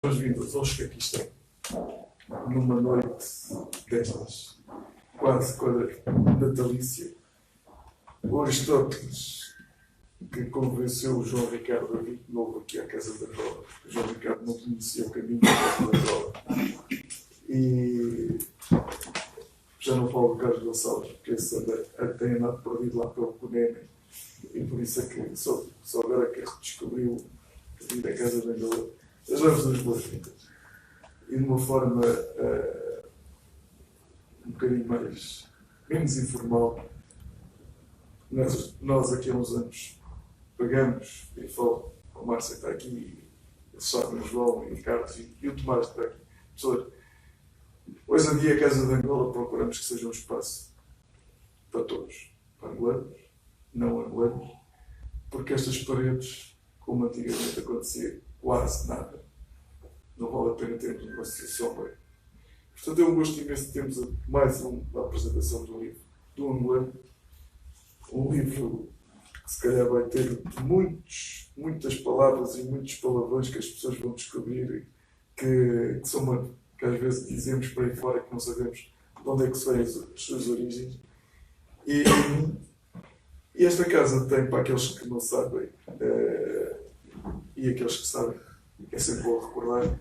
Boas-vindas ao Escaquista, numa noite destas, quase natalícia. O Aristóteles, que convenceu o João Ricardo a vir de novo aqui à Casa da Roda. O João Ricardo não conhecia o caminho da Casa da Roda. E já não falo do Carlos Gonçalves, porque esse tem andado perdido lá pelo Cunene. E por isso é que só agora que redescobriu a vida da Casa da Roda. As levas das boas-vindas. E de uma forma um bocadinho menos informal, nós aqui há uns anos pagamos, e falo, o Márcio está aqui, o Sónia, o João e o Carlos e o Tomás está aqui. Pessoas, hoje em dia a Casa de Angola procuramos que seja um espaço para todos, para angolanos, não angolanos, porque estas paredes, como antigamente acontecia, quase nada. Não vale a pena termos uma associação bem. Portanto, é um gosto imenso de termos mais uma apresentação de um livro do angolano. Um livro que se calhar vai ter muitas palavras e muitos palavrões que as pessoas vão descobrir que às vezes dizemos para aí fora que não sabemos de onde é que se vêm as suas origens. E esta casa tem, para aqueles que não sabem, e aqueles que sabem, é sempre bom recordar,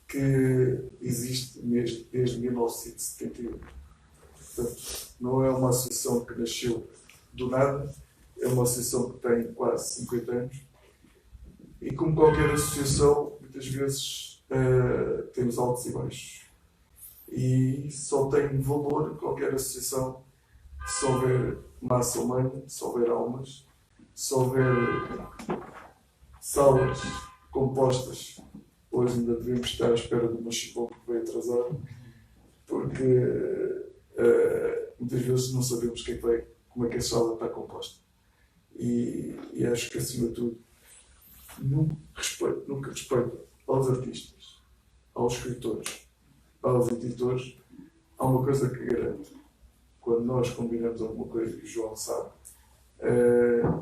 que existe desde 1971. Portanto, não é uma associação que nasceu do nada, é uma associação que tem quase 50 anos. E como qualquer associação, muitas vezes tem os altos e baixos. E só tem valor qualquer associação se houver massa humana, se houver almas, se houver salas compostas. Hoje ainda devemos estar à espera de uma chibão que veio atrasado, porque muitas vezes não sabemos como é que a sala está composta. E acho que, acima de tudo, nunca respeito aos artistas, aos escritores, aos editores. Há uma coisa que garanto: quando nós combinamos alguma coisa, que o João sabe,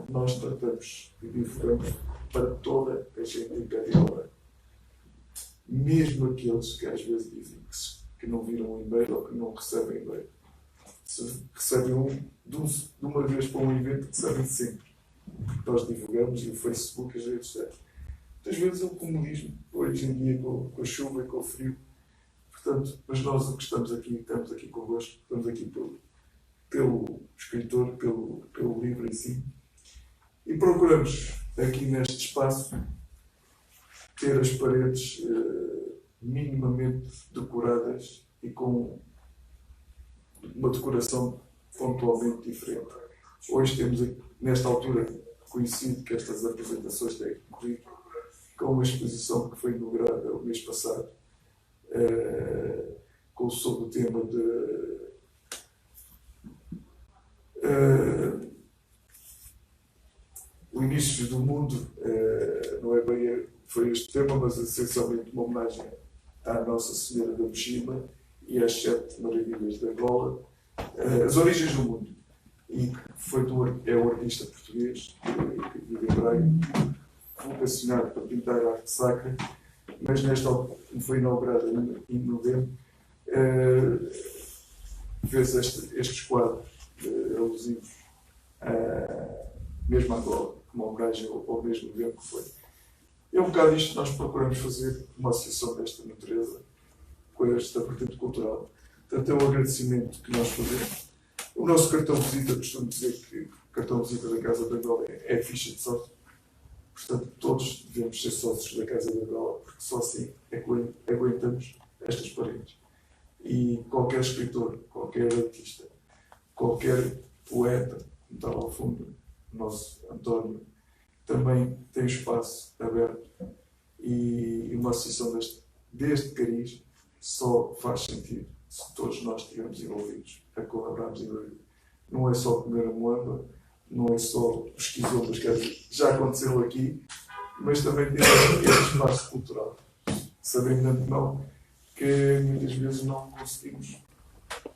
nós tratamos e divulgamos para toda a gente em pé de obra. Mesmo aqueles que às vezes dizem que não viram um e-mail ou que não recebem e-mail. Se recebem de uma vez para um evento, recebem sempre. Nós divulgamos e o Facebook, as redes sociais. Muitas vezes é o comodismo, hoje em dia com a chuva e com o frio. Portanto, mas nós o que estamos aqui convosco, estamos aqui pelo escritor, pelo livro em si. E procuramos aqui neste espaço ter as paredes minimamente decoradas e com uma decoração pontualmente diferente. Hoje temos, nesta altura, conhecido que estas apresentações têm corrido com uma exposição que foi inaugurada o mês passado, sob o tema de o início do mundo. Não é bem foi este tema, mas essencialmente uma homenagem à Nossa Senhora da Mochima e às 7 maravilhas da Angola, as origens do mundo. E é um artista português que vive em Braga, vocacionado para pintar a arte sacra, mas nesta foi inaugurada em novembro. Fez estes quadros alusivos mesmo a Angola, uma homenagem ao mesmo evento que foi. É um bocado isto que nós procuramos fazer, uma associação desta natureza, com esta vertente cultural. Portanto, é um agradecimento que nós fazemos. O nosso cartão de visita, costumo dizer que o cartão de visita da Casa da Angola é a ficha de sócio. Portanto, todos devemos ser sócios da Casa da Angola, porque só assim é que aguentamos estas paredes. E qualquer escritor, qualquer artista, qualquer poeta, que está ao fundo, o nosso António, também tem espaço aberto, e uma associação deste cariz só faz sentido se todos nós estivermos envolvidos, a colaborarmos envolvidos. Não é só comer a moamba, não é só pesquisar, mas que já aconteceu aqui, mas também tem este espaço cultural, sabendo de antemão que muitas vezes não conseguimos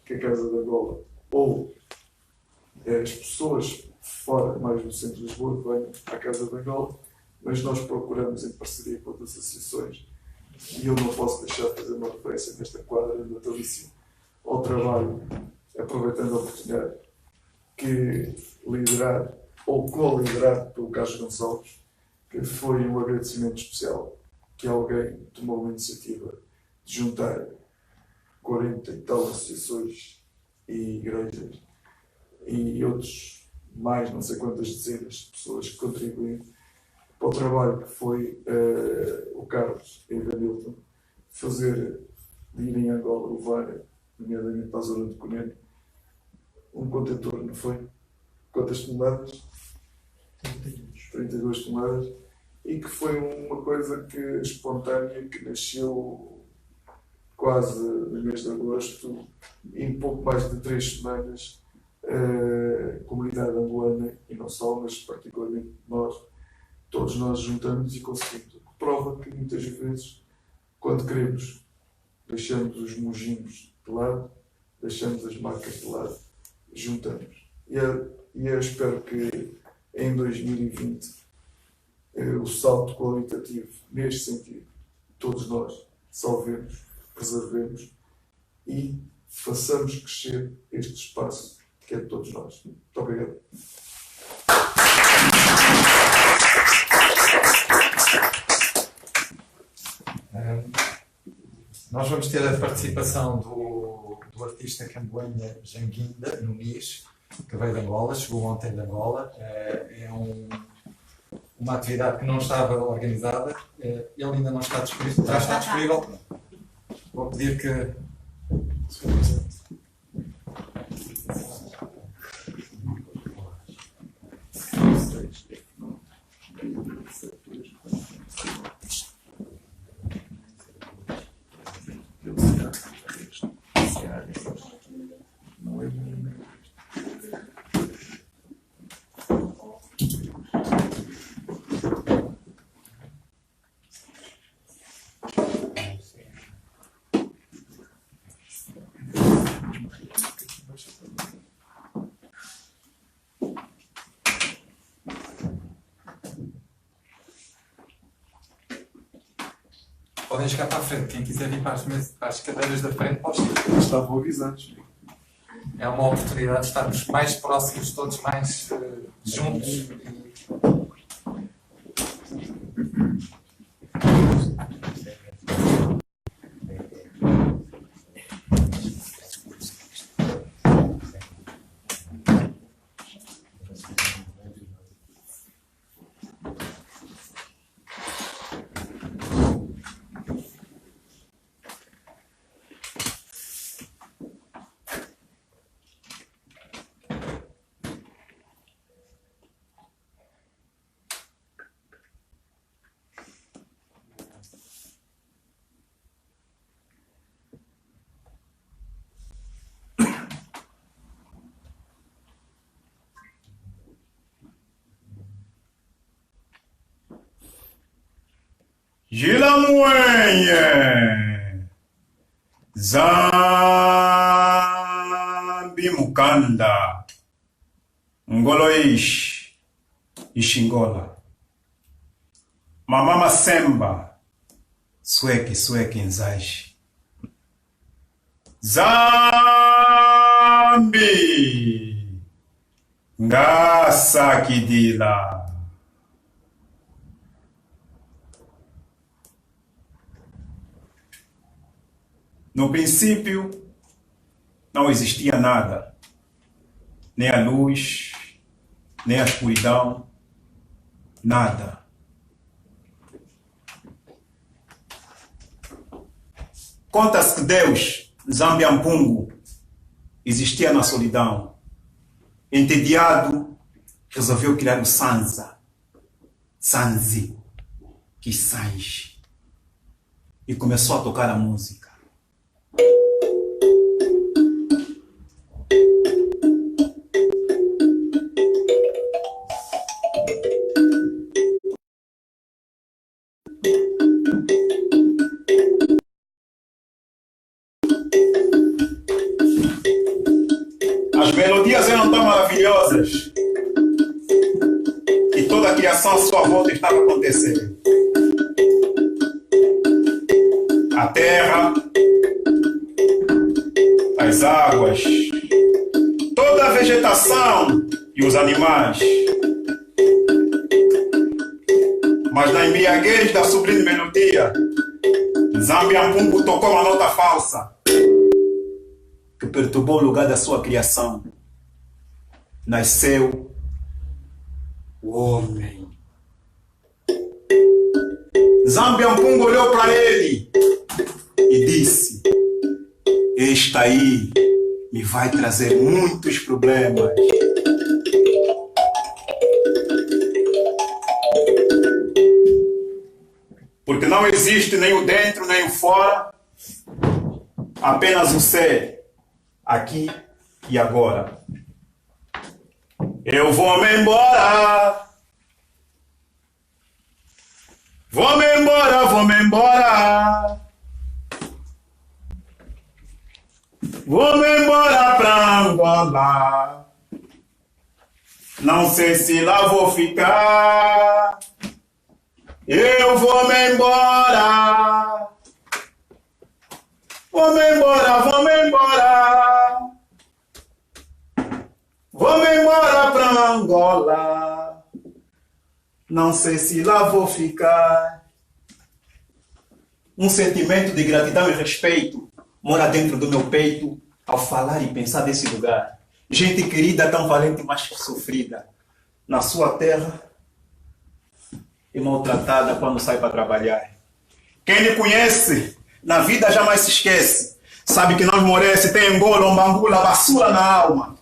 que a Casa da Angola ou as pessoas fora, mais no centro de Lisboa, venham à Casa da Angola, mas nós procuramos, em parceria com outras associações, E eu não posso deixar de fazer uma referência nesta quadra natalícia ao trabalho, aproveitando a oportunidade, que liderar ou co-liderar pelo Carlos Gonçalves, que foi um agradecimento especial que alguém tomou a iniciativa de juntar 40 e tal associações e igrejas e outros mais, não sei quantas dezenas de pessoas que contribuem para o trabalho que foi o Carlos e o Evanilton fazer de ir em Angola, levar, nomeadamente para a zona de Cunene, um contentor, não foi? Quantas toneladas? 32 toneladas. E que foi uma coisa que espontânea, que nasceu quase no mês de agosto, e em pouco mais de 3 semanas, a comunidade angolana, e não só, mas particularmente nós, todos nós juntamos e conseguimos. Prova que muitas vezes, quando queremos, deixamos os mojinhos de lado, deixamos as marcas de lado, juntamos. E eu espero que em 2020 o salto qualitativo neste sentido, todos nós salvemos, preservemos e façamos crescer este espaço que é de todos nós. Muito obrigado. Nós vamos ter a participação do artista camboenha Janguinda Nunes, que veio de Angola, chegou ontem de Angola. É uma atividade que não estava organizada, ele ainda não está disponível. Já está disponível. Vou pedir que. Podem chegar para a frente. Quem quiser vir para as cadeiras da frente, pode ir. Estavam avisados. É uma oportunidade de estarmos mais próximos, todos mais juntos. Gila mwenye Zambi Mukanda Ngolo Ishingola Mama Masemba Sweki Nzaji Zambi Ngasa Kidila. No princípio, não existia nada, nem a luz, nem a escuridão, nada. Conta-se que Deus, Zambiampungu, existia na solidão. Entediado, resolveu criar o Sanzi, Kisanji, e começou a tocar a música. As melodias eram tão maravilhosas e toda a criação à sua volta estava acontecendo. a terra, as águas, toda a vegetação e os animais. Mas na embriaguez da sublime melodia, Zambiampungu tocou uma nota falsa que perturbou o lugar da sua criação. Nasceu o homem. Zambiampungu olhou para ele e disse: esta aí me vai trazer muitos problemas. Porque não existe nem o dentro nem o fora, apenas o ser, aqui e agora. Eu vou-me embora. Vou-me embora, vou-me embora. Vou-me embora pra Angola. Não sei se lá vou ficar. Eu vou-me embora. Vou-me embora, vou-me embora. Vou-me embora pra Angola. Não sei se lá vou ficar. Um sentimento de gratidão e respeito mora dentro do meu peito ao falar e pensar desse lugar. Gente querida, tão valente, mas sofrida. Na sua terra e maltratada quando sai para trabalhar. Quem me conhece, na vida jamais se esquece. Sabe que não esmorece, tem engola, umbangula, basura na alma.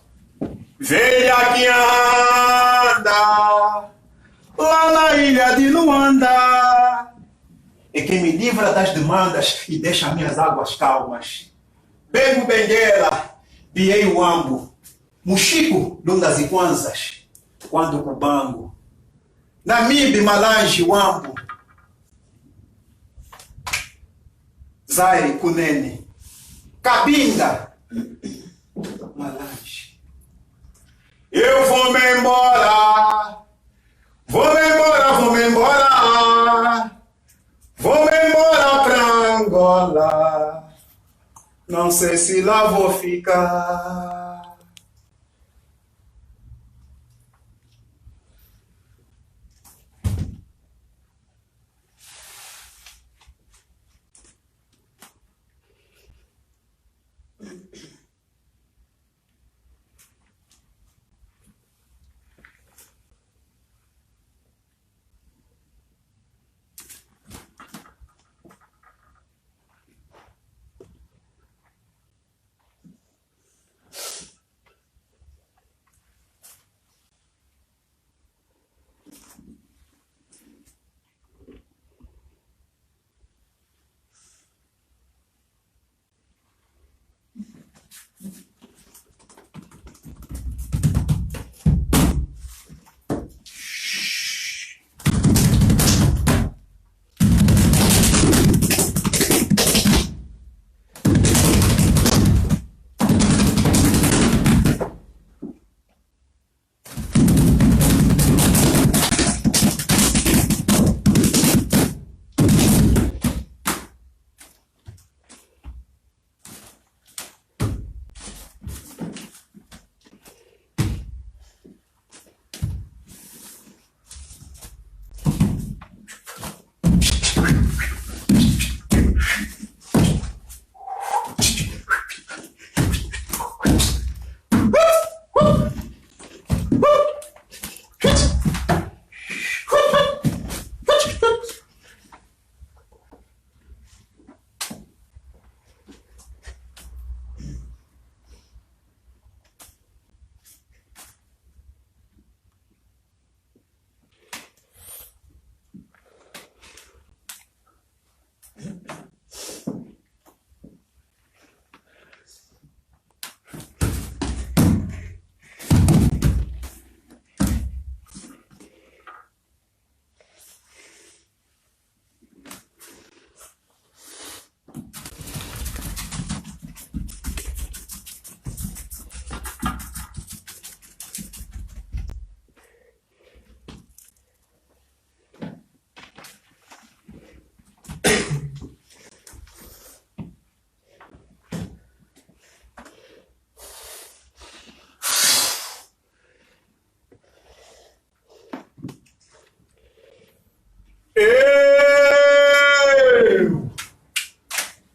Velha que anda lá na ilha de Luanda, é quem me livra das demandas e deixa minhas águas calmas. Bebo Benguela, piei o ambo, Muxico, Lundas e Kwanzas, quando Cubango, Namibe, Malange, Wambo, Zaire, Kunene, Cabinda, Malange. Eu vou-me embora, vou-me embora, vou-me embora, vou-me embora pra Angola, não sei se lá vou ficar.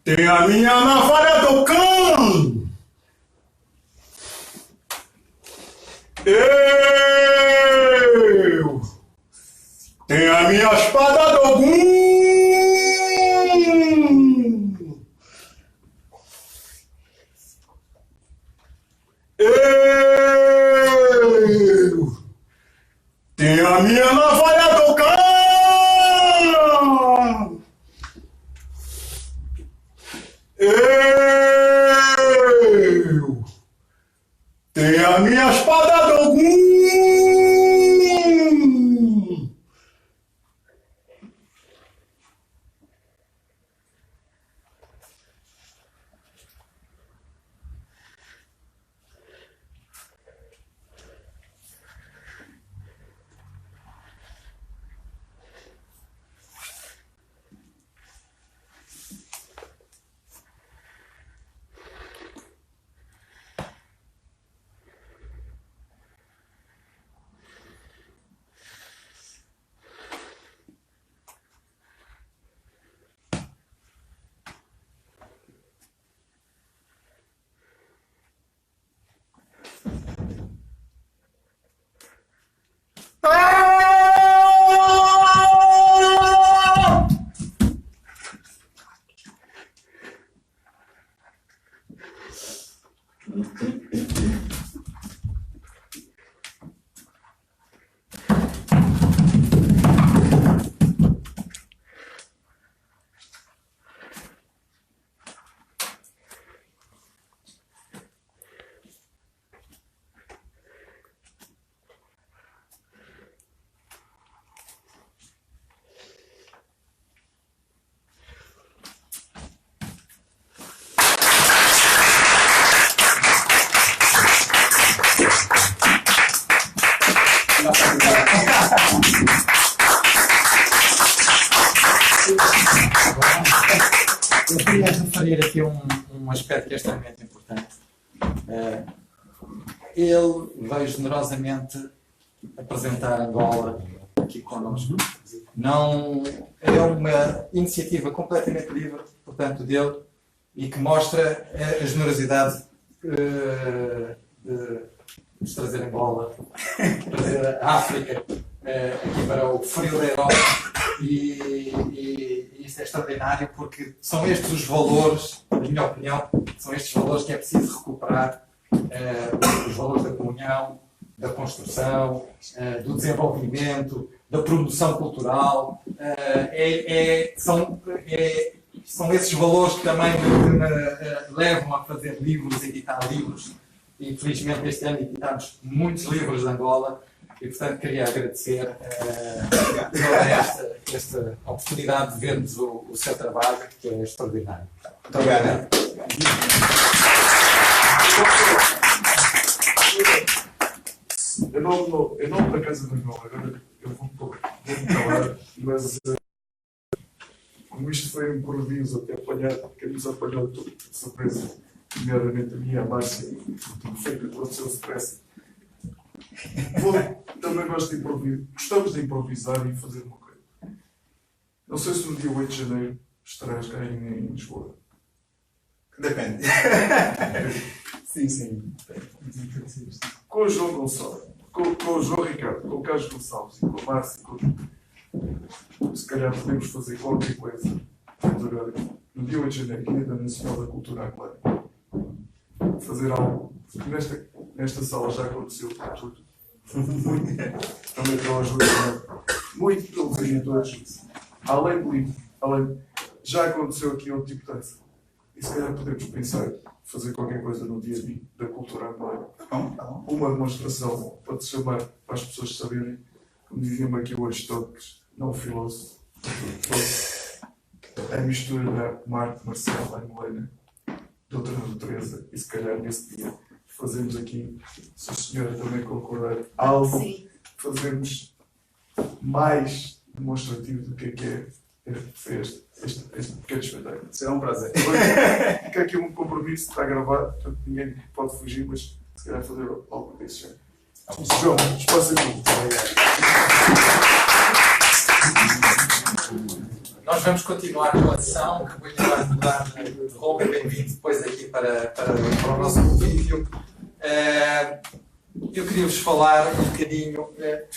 Tem a minha navalha do cão. Eu tenho a minha espada do Ogum. Eu tenho a minha navalha do cão. Eu tenho a minha espada do Ogum. Eu queria referir aqui um aspecto que é extremamente importante. Ele veio generosamente apresentar Angola aqui connosco. Não, é uma iniciativa completamente livre, portanto, dele, e que mostra a generosidade de nos trazer Angola, trazer a África aqui para o frio da Europa. E isso é extraordinário, porque são estes os valores, na minha opinião, são estes valores que é preciso recuperar, os valores da comunhão, da construção, do desenvolvimento, da promoção cultural. São esses valores que também me levam a fazer livros, editar livros. E, infelizmente, este ano editamos muitos livros de Angola. E, portanto, queria agradecer toda esta oportunidade de vermos o seu trabalho, que é extraordinário. Muito obrigado. Eu não para casa de Angola, agora eu vou falar, mas como isto foi um improviso até apanhar, porque nos apanhou tudo de surpresa, nomeadamente a minha, a Márcia, foi que aconteceu depressa. Também gosto de improvisar, gostamos de improvisar e fazer uma coisa. Não sei se no dia 8 de janeiro estarás cá em Lisboa. Depende. Sim. Com o João Gonçalves, com o João Ricardo, com o Carlos Gonçalves e com a Márcia, se calhar podemos fazer qualquer coisa. Agora, no dia 8 de janeiro, Quinta Nacional da Cultura Angolana, fazer algo, porque nesta sala já aconteceu tudo. Também pela ajuda, muito pelos editores, além do livro, já aconteceu aqui outro tipo de dança. E se calhar podemos pensar fazer qualquer coisa no dia a dia da cultura angolana. Uma demonstração para te chamar, para as pessoas saberem, como dizia-me aqui o Aristóteles, não o filósofo, a mistura da Marte Marcela angolana, doutora Teresa, e se calhar nesse dia fazemos aqui, se a senhora também concordar, algo, fazemos mais demonstrativo do que é este pequeno espetáculo. Será um prazer. Fica aqui um compromisso, está gravado, portanto ninguém pode fugir, mas se calhar fazer algo desse género. João, espaço é tudo. Obrigado. Nós vamos continuar com a sessão, que vou vai mudar de roupa, bem-vindo depois aqui para o nosso convívio. Eu queria-vos falar um bocadinho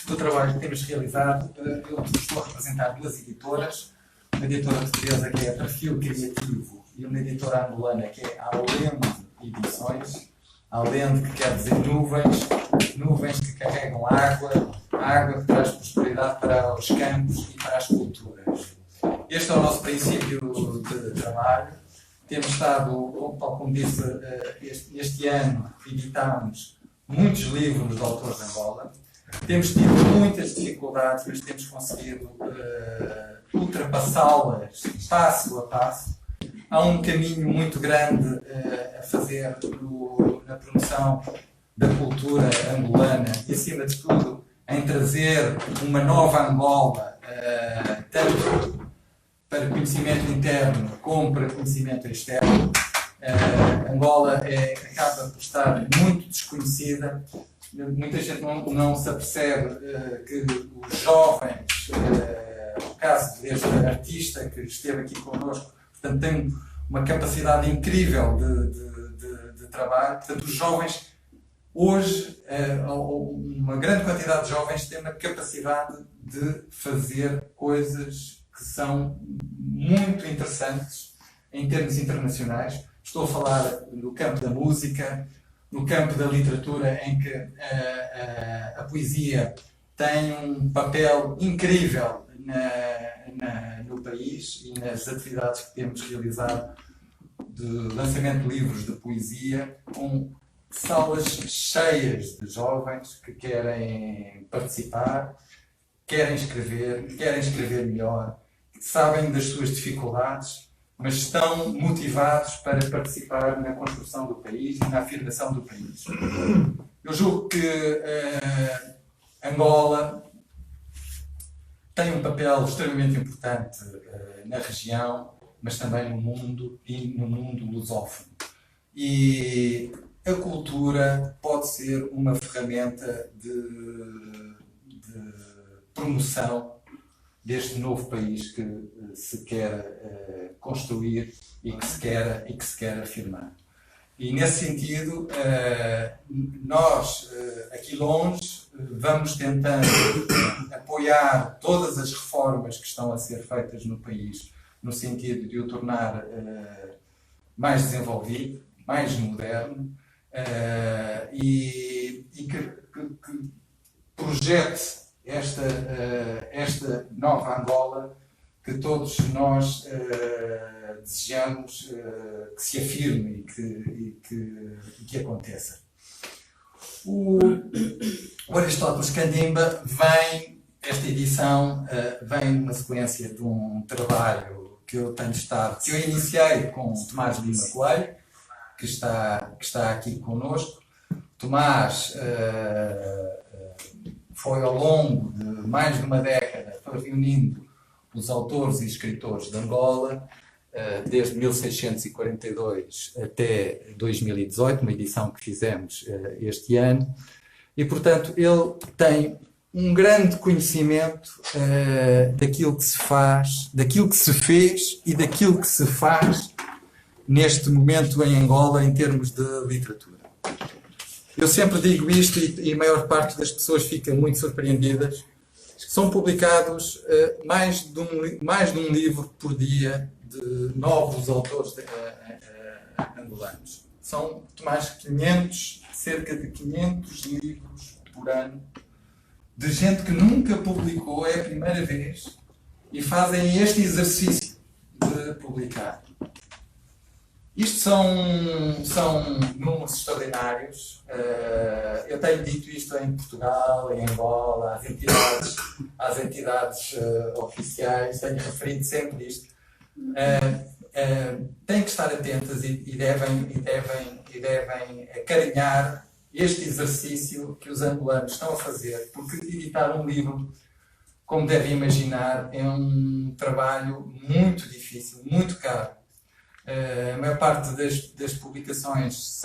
do trabalho que temos realizado. Eu estou a representar duas editoras, uma editora portuguesa que é Perfil Criativo e uma editora angolana que é Alende Edições. Alende, que quer dizer nuvens, nuvens que carregam água, água que traz prosperidade para os campos e para as culturas. Este é o nosso princípio de trabalho. Temos estado, tal como disse, este ano editámos muitos livros de autores de Angola. Temos tido muitas dificuldades, mas temos conseguido ultrapassá-las passo a passo. Há um caminho muito grande a fazer na promoção da cultura angolana e, acima de tudo, em trazer uma nova Angola, tanto para conhecimento interno como para conhecimento externo. Angola acaba por estar muito desconhecida. Muita gente não se apercebe que os jovens, o caso deste artista que esteve aqui connosco, portanto, tem uma capacidade incrível de trabalho. Portanto, os jovens, hoje, uma grande quantidade de jovens tem uma capacidade de fazer coisas que são muito interessantes em termos internacionais. Estou a falar no campo da música, no campo da literatura, em que a poesia tem um papel incrível no país e nas atividades que temos realizado de lançamento de livros de poesia, com salas cheias de jovens que querem participar, querem escrever melhor, sabem das suas dificuldades, mas estão motivados para participar na construção do país e na afirmação do país. Eu julgo que Angola tem um papel extremamente importante na região, mas também no mundo e no mundo lusófono. E a cultura pode ser uma ferramenta de promoção deste novo país que se quer construir e que se quer afirmar. E nesse sentido, nós aqui longe vamos tentando apoiar todas as reformas que estão a ser feitas no país, no sentido de o tornar mais desenvolvido, mais moderno, e que projete esta nova Angola que todos nós desejamos que se afirme e que aconteça. O Aristóteles Candimba esta edição vem numa sequência de um trabalho que eu iniciei com o Tomás Lima Coelho, que está aqui connosco. Tomás foi ao longo de mais de uma década reunindo os autores e escritores de Angola, desde 1642 até 2018, uma edição que fizemos este ano, e, portanto, ele tem um grande conhecimento daquilo que se faz, daquilo que se fez e daquilo que se faz neste momento em Angola em termos de literatura. Eu sempre digo isto e a maior parte das pessoas fica muito surpreendidas. São publicados mais de um livro por dia de novos autores angolanos. São cerca de 500 livros por ano, de gente que nunca publicou, é a primeira vez, e fazem este exercício de publicar. Isto são números extraordinários. Eu tenho dito isto em Portugal, em Angola, às entidades oficiais, tenho referido sempre isto. Têm que estar atentas e devem acarinhar este exercício que os angolanos estão a fazer, porque editar um livro, como devem imaginar, é um trabalho muito difícil, muito caro. A maior parte das publicações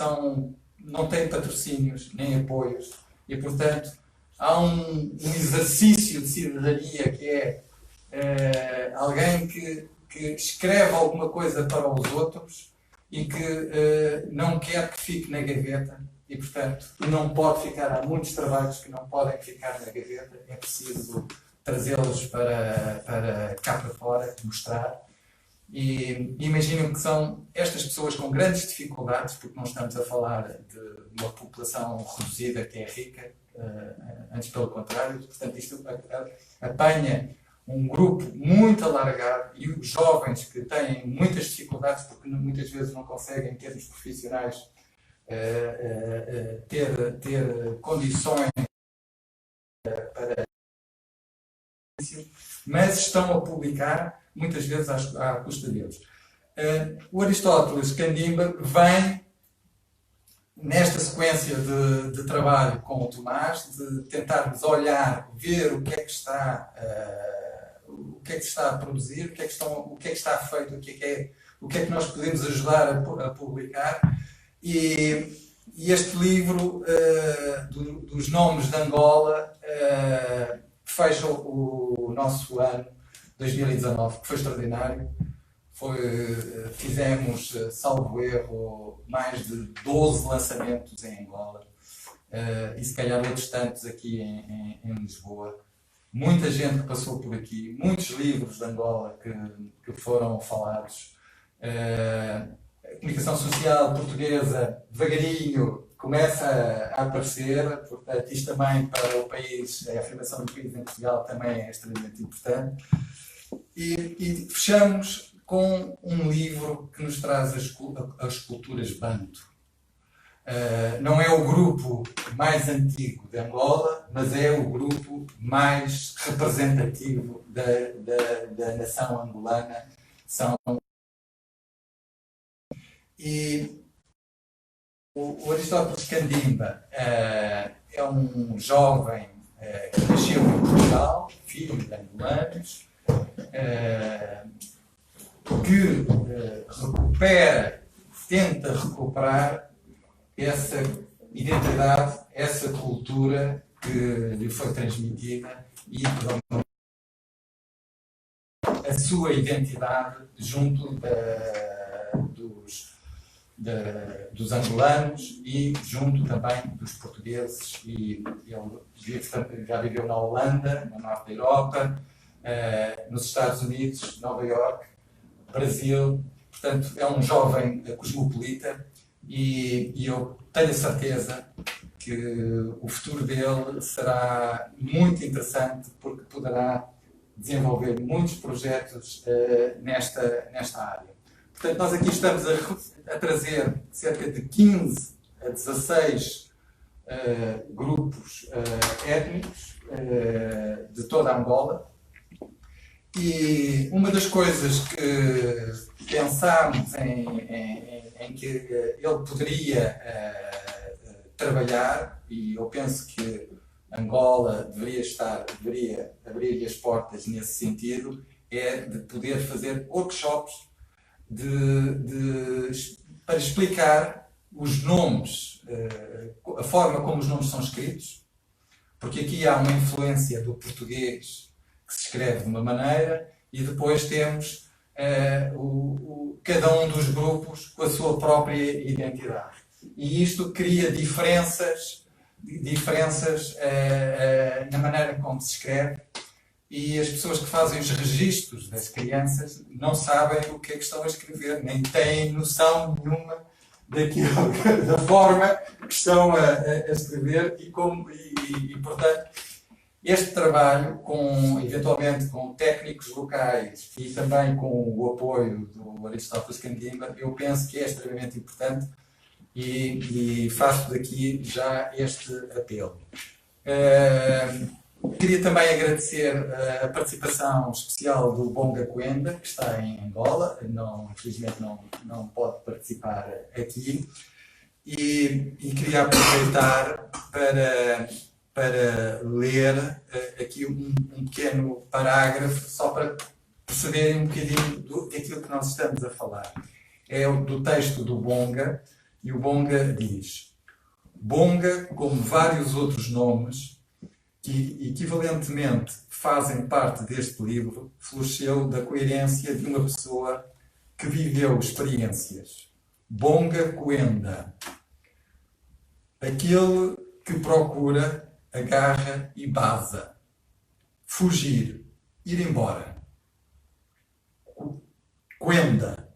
não tem patrocínios nem apoios e, portanto, há um exercício de cidadania que é alguém que escreve alguma coisa para os outros e que não quer que fique na gaveta e, portanto, não pode ficar. Há muitos trabalhos que não podem ficar na gaveta, é preciso trazê-los para cá para fora, mostrar. E imaginem que são estas pessoas com grandes dificuldades, porque não estamos a falar de uma população reduzida que é rica, antes pelo contrário. Portanto, isto apanha um grupo muito alargado e os jovens que têm muitas dificuldades porque muitas vezes não conseguem, em termos profissionais, ter condições para, mas estão a publicar muitas vezes à custa deles. O Aristóteles Candimba vem nesta sequência de trabalho com o Tomás, de tentarmos olhar, ver o que é que está a produzir, o que é que está feito, o que é que nós podemos ajudar a publicar. E este livro dos nomes de Angola fecha o nosso ano 2019, que foi extraordinário. Fizemos, salvo erro, mais de 12 lançamentos em Angola e se calhar outros tantos aqui em Lisboa. Muita gente que passou por aqui, muitos livros de Angola que foram falados. A comunicação social portuguesa, devagarinho, começa a aparecer, portanto, isto também para o país, a afirmação do país em Portugal também é extremamente importante. E fechamos com um livro que nos traz as culturas banto. Não é o grupo mais antigo de Angola, mas é o grupo mais representativo da nação angolana. E o Aristóteles Candimba é um jovem que nasceu em Portugal, filho de angolanos, que tenta recuperar essa identidade, essa cultura que lhe foi transmitida e a sua identidade junto dos angolanos e junto também dos portugueses. E ele já viveu na Holanda, no norte da Europa, nos Estados Unidos, Nova Iorque, Brasil. Portanto, é um jovem cosmopolita e eu tenho a certeza que o futuro dele será muito interessante porque poderá desenvolver muitos projetos nesta área. Portanto, nós aqui estamos a trazer cerca de 15 a 16 grupos étnicos de toda a Angola. E uma das coisas que pensámos em que ele poderia trabalhar, e eu penso que Angola deveria abrir-lhe as portas nesse sentido, é de poder fazer workshops para explicar os nomes, a forma como os nomes são escritos, porque aqui há uma influência do português que se escreve de uma maneira e depois temos cada um dos grupos com a sua própria identidade. E isto cria diferenças na maneira como se escreve, e as pessoas que fazem os registros das crianças não sabem o que é que estão a escrever, nem têm noção nenhuma da forma que estão a escrever e portanto, este trabalho, eventualmente com técnicos locais e também com o apoio do Aristóteles Candimba, eu penso que é extremamente importante e faço daqui já este apelo. Queria também agradecer a participação especial do Bonga Coenda, que está em Angola, infelizmente não pode participar aqui, e queria aproveitar para ler aqui um pequeno parágrafo, só para perceberem um bocadinho daquilo que nós estamos a falar. É do texto do Bonga, e o Bonga diz: Bonga, como vários outros nomes, que equivalentemente fazem parte deste livro, floresceu da coerência de uma pessoa que viveu experiências. Bonga Coenda, aquele que procura, agarra e baza. Fugir, ir embora. Coenda,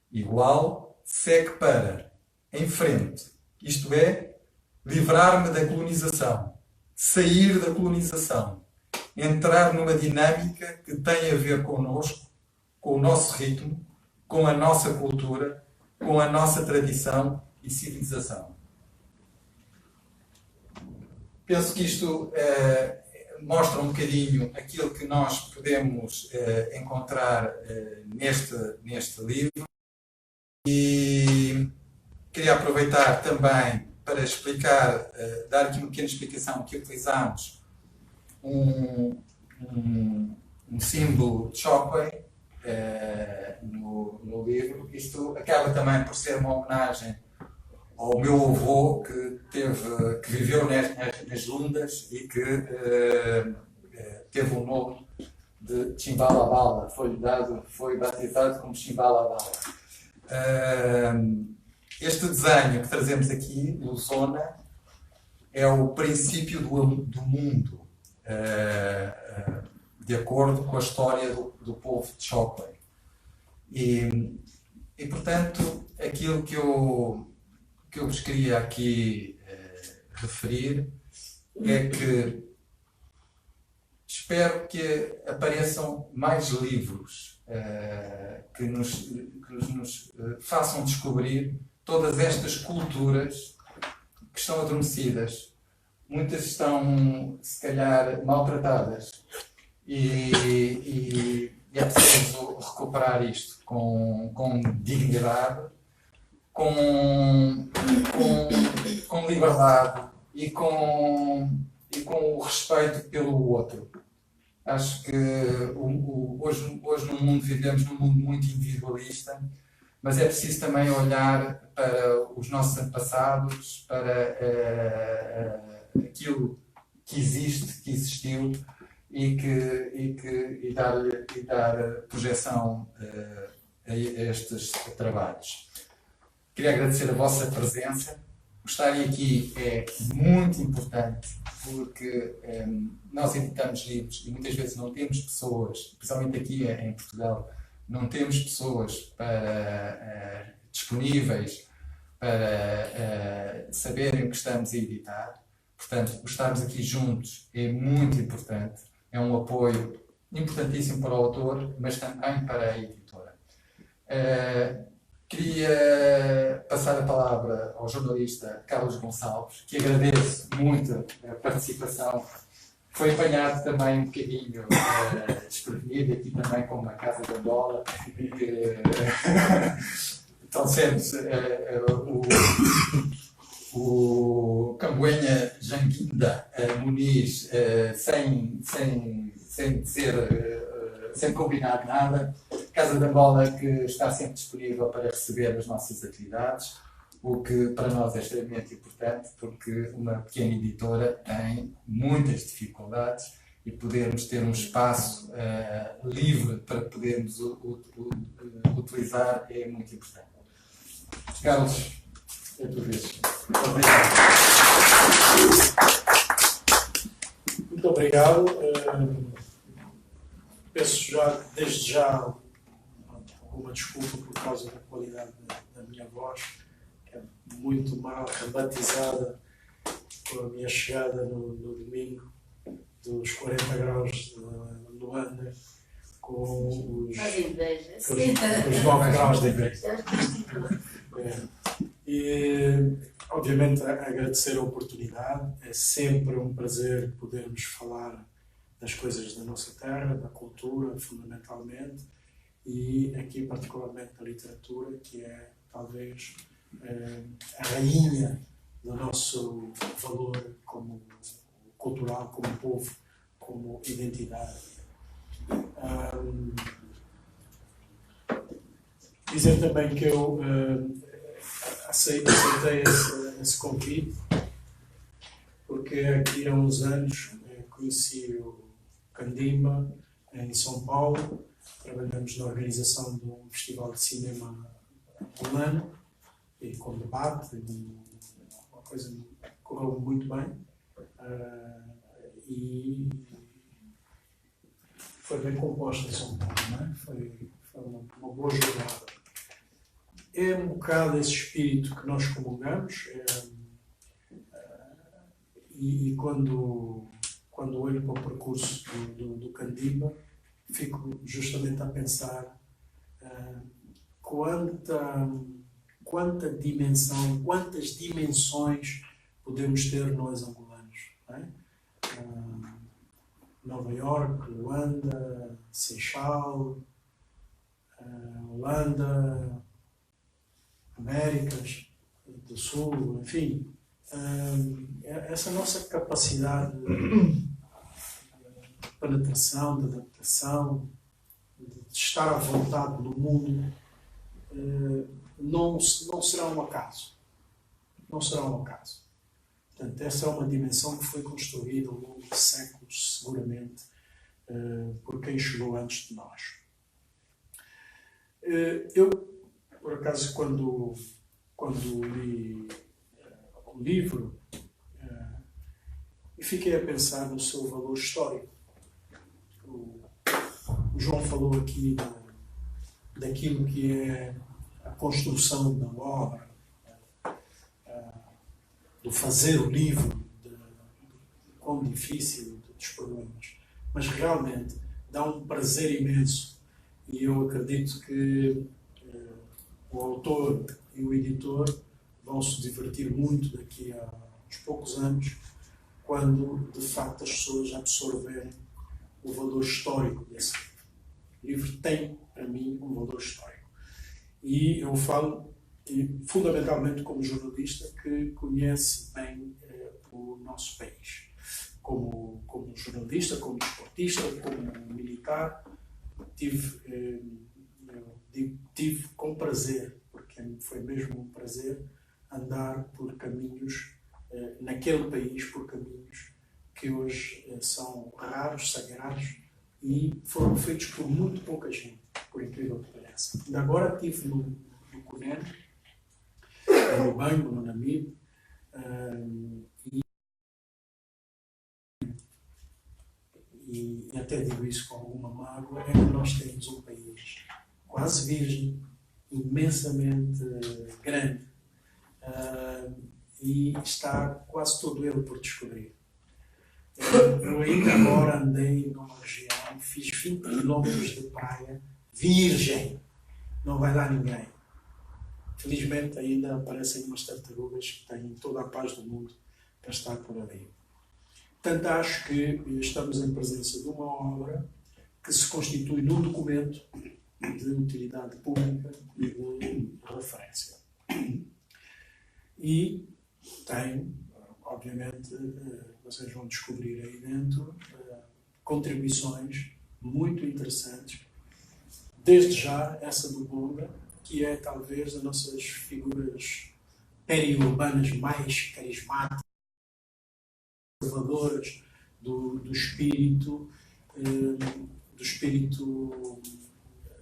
igual, segue para, em frente. Isto é, livrar-me da colonização, sair da colonização, entrar numa dinâmica que tem a ver connosco, com o nosso ritmo, com a nossa cultura, com a nossa tradição e civilização. Penso que isto mostra um bocadinho aquilo que nós podemos encontrar neste livro, e queria aproveitar também para explicar, dar aqui uma pequena explicação que utilizamos um símbolo de Chokwe no livro. Isto acaba também por ser uma homenagem ao meu avô que viveu nas Lundas e que teve o nome de Chimbalabala, foi batizado como Chimbalabala. Este desenho que trazemos aqui, Luzona, é o princípio do mundo, de acordo com a história do povo de Chokwe. E portanto, aquilo que eu vos queria aqui referir é que espero que apareçam mais livros que nos façam descobrir todas estas culturas que estão adormecidas. Muitas estão, se calhar, maltratadas e é preciso recuperar isto com dignidade, com liberdade e com o respeito pelo outro. Acho que hoje no mundo vivemos num mundo muito individualista, mas é preciso também olhar para os nossos antepassados, para aquilo que existe, que existiu e dar projeção a estes trabalhos. Queria agradecer a vossa presença. Estarem aqui é muito importante porque nós editamos livros e muitas vezes não temos pessoas, principalmente aqui em Portugal, não temos pessoas disponíveis para saberem o que estamos a editar. Portanto, estarmos aqui juntos é muito importante. É um apoio importantíssimo para o autor, mas também para a editora. Queria passar a palavra ao jornalista Carlos Gonçalves, que agradeço muito a participação. Foi apanhado também um bocadinho desprevenido, aqui também com uma casa de Angola. Então, sendo o Camboenha Janguinda Muniz, sem combinar nada. Casa de Angola que está sempre disponível para receber as nossas atividades, o que para nós é extremamente importante, porque uma pequena editora tem muitas dificuldades e podermos ter um espaço livre para podermos utilizar é muito importante. Carlos, é a tua vez. Obrigado. Muito obrigado. Peço desde já alguma desculpa por causa da qualidade da minha voz, que é muito mal rebatizada com a minha chegada no domingo, dos 40 graus de Luanda, com os 9 graus de inverno. E, obviamente, agradecer a oportunidade. É sempre um prazer podermos falar das coisas da nossa terra, da cultura, fundamentalmente, e aqui particularmente da literatura, que é talvez a rainha do nosso valor como cultural, como povo, como identidade. Dizer também que eu aceitei esse convite, porque aqui há uns anos conheci o Candimba em São Paulo. Trabalhamos na organização de um festival de cinema angolano e com debate, uma coisa que correu muito bem. E foi bem composta em São Paulo, não é? Foi uma boa jornada. É um bocado esse espírito que nós comungamos, e quando olho para o percurso do Candimba, fico justamente a pensar quanta dimensão, quantas dimensões podemos ter nós angolanos, não é? Nova Iorque, Luanda, Seixal, Holanda, Américas do Sul, enfim, essa nossa capacidade de penetração, de adaptação, de estar à vontade no mundo, não será um acaso. Não será um acaso. Portanto, essa é uma dimensão que foi construída ao longo de séculos, seguramente, por quem chegou antes de nós. Eu, por acaso, quando li o livro, fiquei a pensar no seu valor histórico. O João falou aqui daquilo que é a construção da obra, do fazer o livro, de quão difícil, dos problemas. Mas realmente dá um prazer imenso, e eu acredito que o autor e o editor vão se divertir muito daqui a uns poucos anos, quando de facto as pessoas absorverem o valor histórico desse livro. O livro tem, para mim, um valor histórico. E eu falo fundamentalmente como jornalista que conhece bem o nosso país. Como jornalista, como desportista, como militar, tive com prazer, porque foi mesmo um prazer, andar por caminhos, naquele país, por caminhos que hoje são raros, sagrados, e foram feitos por muito pouca gente, por incrível que pareça. Ainda agora estive no Cunene, no Banho, no Namibe, e até digo isso com alguma mágoa, é que nós temos um país quase virgem, imensamente grande, e está quase todo ele por descobrir. Eu ainda agora andei numa região, fiz 20 km de praia, virgem, não vai lá ninguém. Felizmente ainda aparecem umas tartarugas que têm toda a paz do mundo para estar por ali. Portanto, acho que estamos em presença de uma obra que se constitui num documento de utilidade pública e de referência. E tem, obviamente, vocês vão descobrir aí dentro contribuições muito interessantes. Desde já, essa do Bonga, que é talvez das nossas figuras periurbanas mais carismáticas, conservadoras do espírito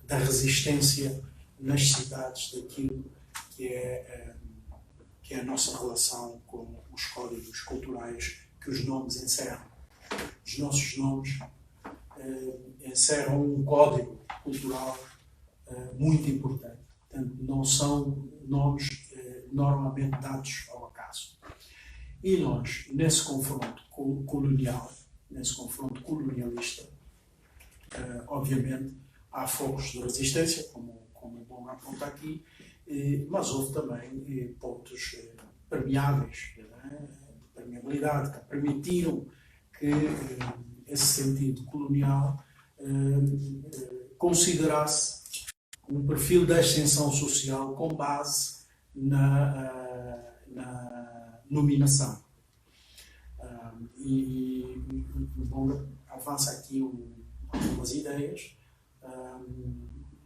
da resistência nas cidades, daquilo que é a nossa relação com os códigos culturais que os nomes encerram. Os nossos nomes encerram um código cultural muito importante. Portanto, não são nomes normalmente dados ao acaso. E nós, nesse confronto colonial, nesse confronto colonialista, obviamente, há focos de resistência, como o Bonga aponta aqui, mas houve também pontos permeáveis, de permeabilidade, que permitiram que esse sentido colonial considerasse um perfil de ascensão social com base na nominação. E o Bonga avança aqui algumas ideias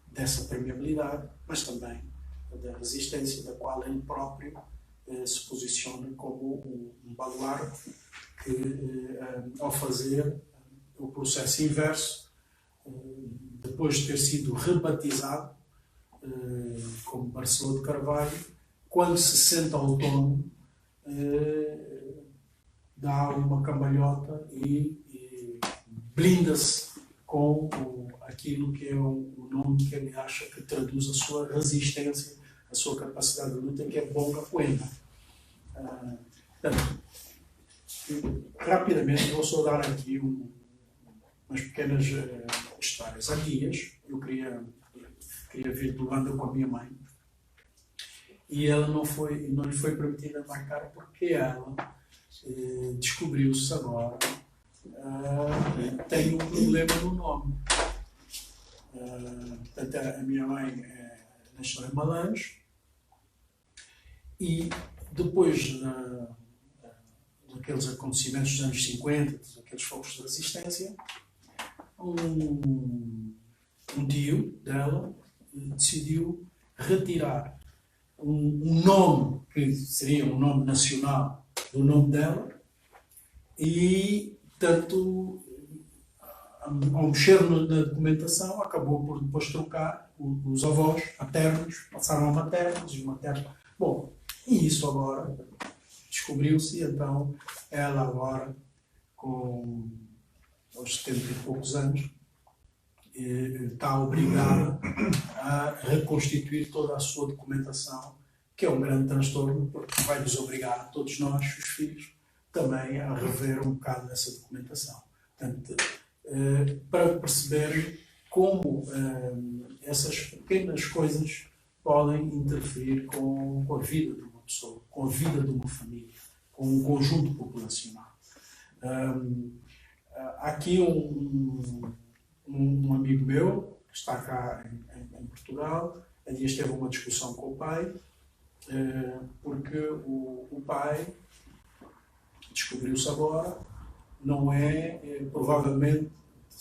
dessa permeabilidade, mas também da resistência, da qual ele próprio se posiciona como um baluarte que, ao fazer o processo inverso, depois de ter sido rebatizado como Barceló de Carvalho, quando se sente autónomo, dá uma cambalhota e blinda-se com aquilo que é o nome que ele acha que traduz a sua resistência, a sua capacidade de luta, que é Bonga Poema. Rapidamente, vou só dar aqui umas pequenas histórias. Há dias, eu queria vir de Luanda com a minha mãe e ela não lhe foi permitida marcar porque ela descobriu-se agora tem um problema no nome. Portanto, a minha mãe nasceu em Malange e depois daqueles acontecimentos dos anos 50, daqueles fogos de resistência, um tio dela decidiu retirar um nome que seria um nome nacional do nome dela e, tanto, ao mexer na documentação, acabou por depois trocar os avós maternos, passaram a maternos e maternos. Bom, e isso agora descobriu-se, então ela agora, com aos 70 e poucos anos, está obrigada a reconstituir toda a sua documentação, que é um grande transtorno, porque vai nos obrigar a todos nós, os filhos, também a rever um bocado dessa documentação. Portanto, para perceberem como essas pequenas coisas podem interferir com a vida de uma pessoa, com a vida de uma família, com um conjunto populacional. Há aqui um amigo meu, que está cá em Portugal, há dias teve uma discussão com o pai, porque o pai, descobriu-se agora, não é, provavelmente,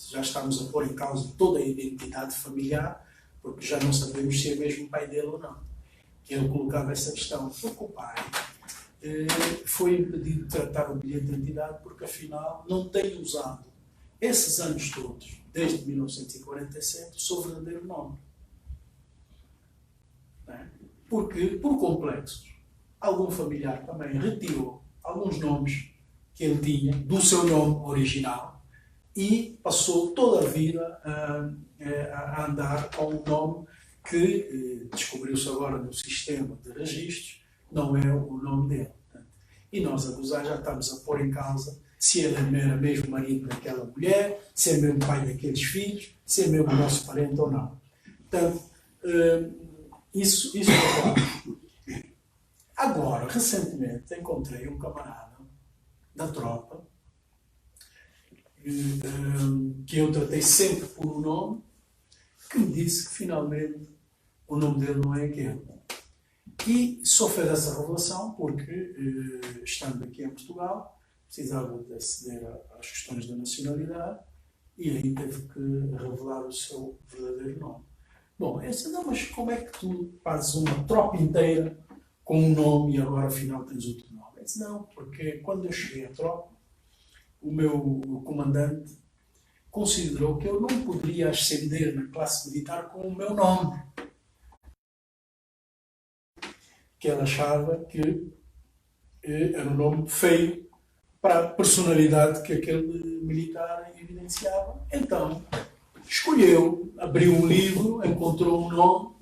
já estamos a pôr em causa toda a identidade familiar, porque já não sabemos se é mesmo o pai dele ou não. Que ele colocava essa questão, porque o pai foi impedido de tratar o bilhete de identidade porque, afinal, não tem usado esses anos todos, desde 1947, o seu verdadeiro nome. Porque, por complexos, algum familiar também retirou alguns nomes que ele tinha do seu nome original e passou toda a vida a andar com um nome que descobriu-se agora no sistema de registros, não é o nome dele. E nós, a gozar, já estamos a pôr em causa se ele era mesmo marido daquela mulher, se é mesmo pai daqueles filhos, se é mesmo nosso parente ou não. Portanto, isso é claro. Agora, recentemente, encontrei um camarada da tropa que eu tratei sempre por um nome, que me disse que finalmente o nome dele não é aquele. E só fez essa revelação porque, estando aqui em Portugal, precisava de aceder às questões da nacionalidade e aí teve que revelar o seu verdadeiro nome. Bom, eu disse, não, mas como é que tu fazes uma tropa inteira com um nome e agora afinal tens outro nome? Eu disse, não, porque quando eu cheguei à tropa, o meu comandante considerou que eu não poderia ascender na classe militar com o meu nome. Que ele achava que era um nome feio para a personalidade que aquele militar evidenciava. Então, escolheu, abriu um livro, encontrou um nome,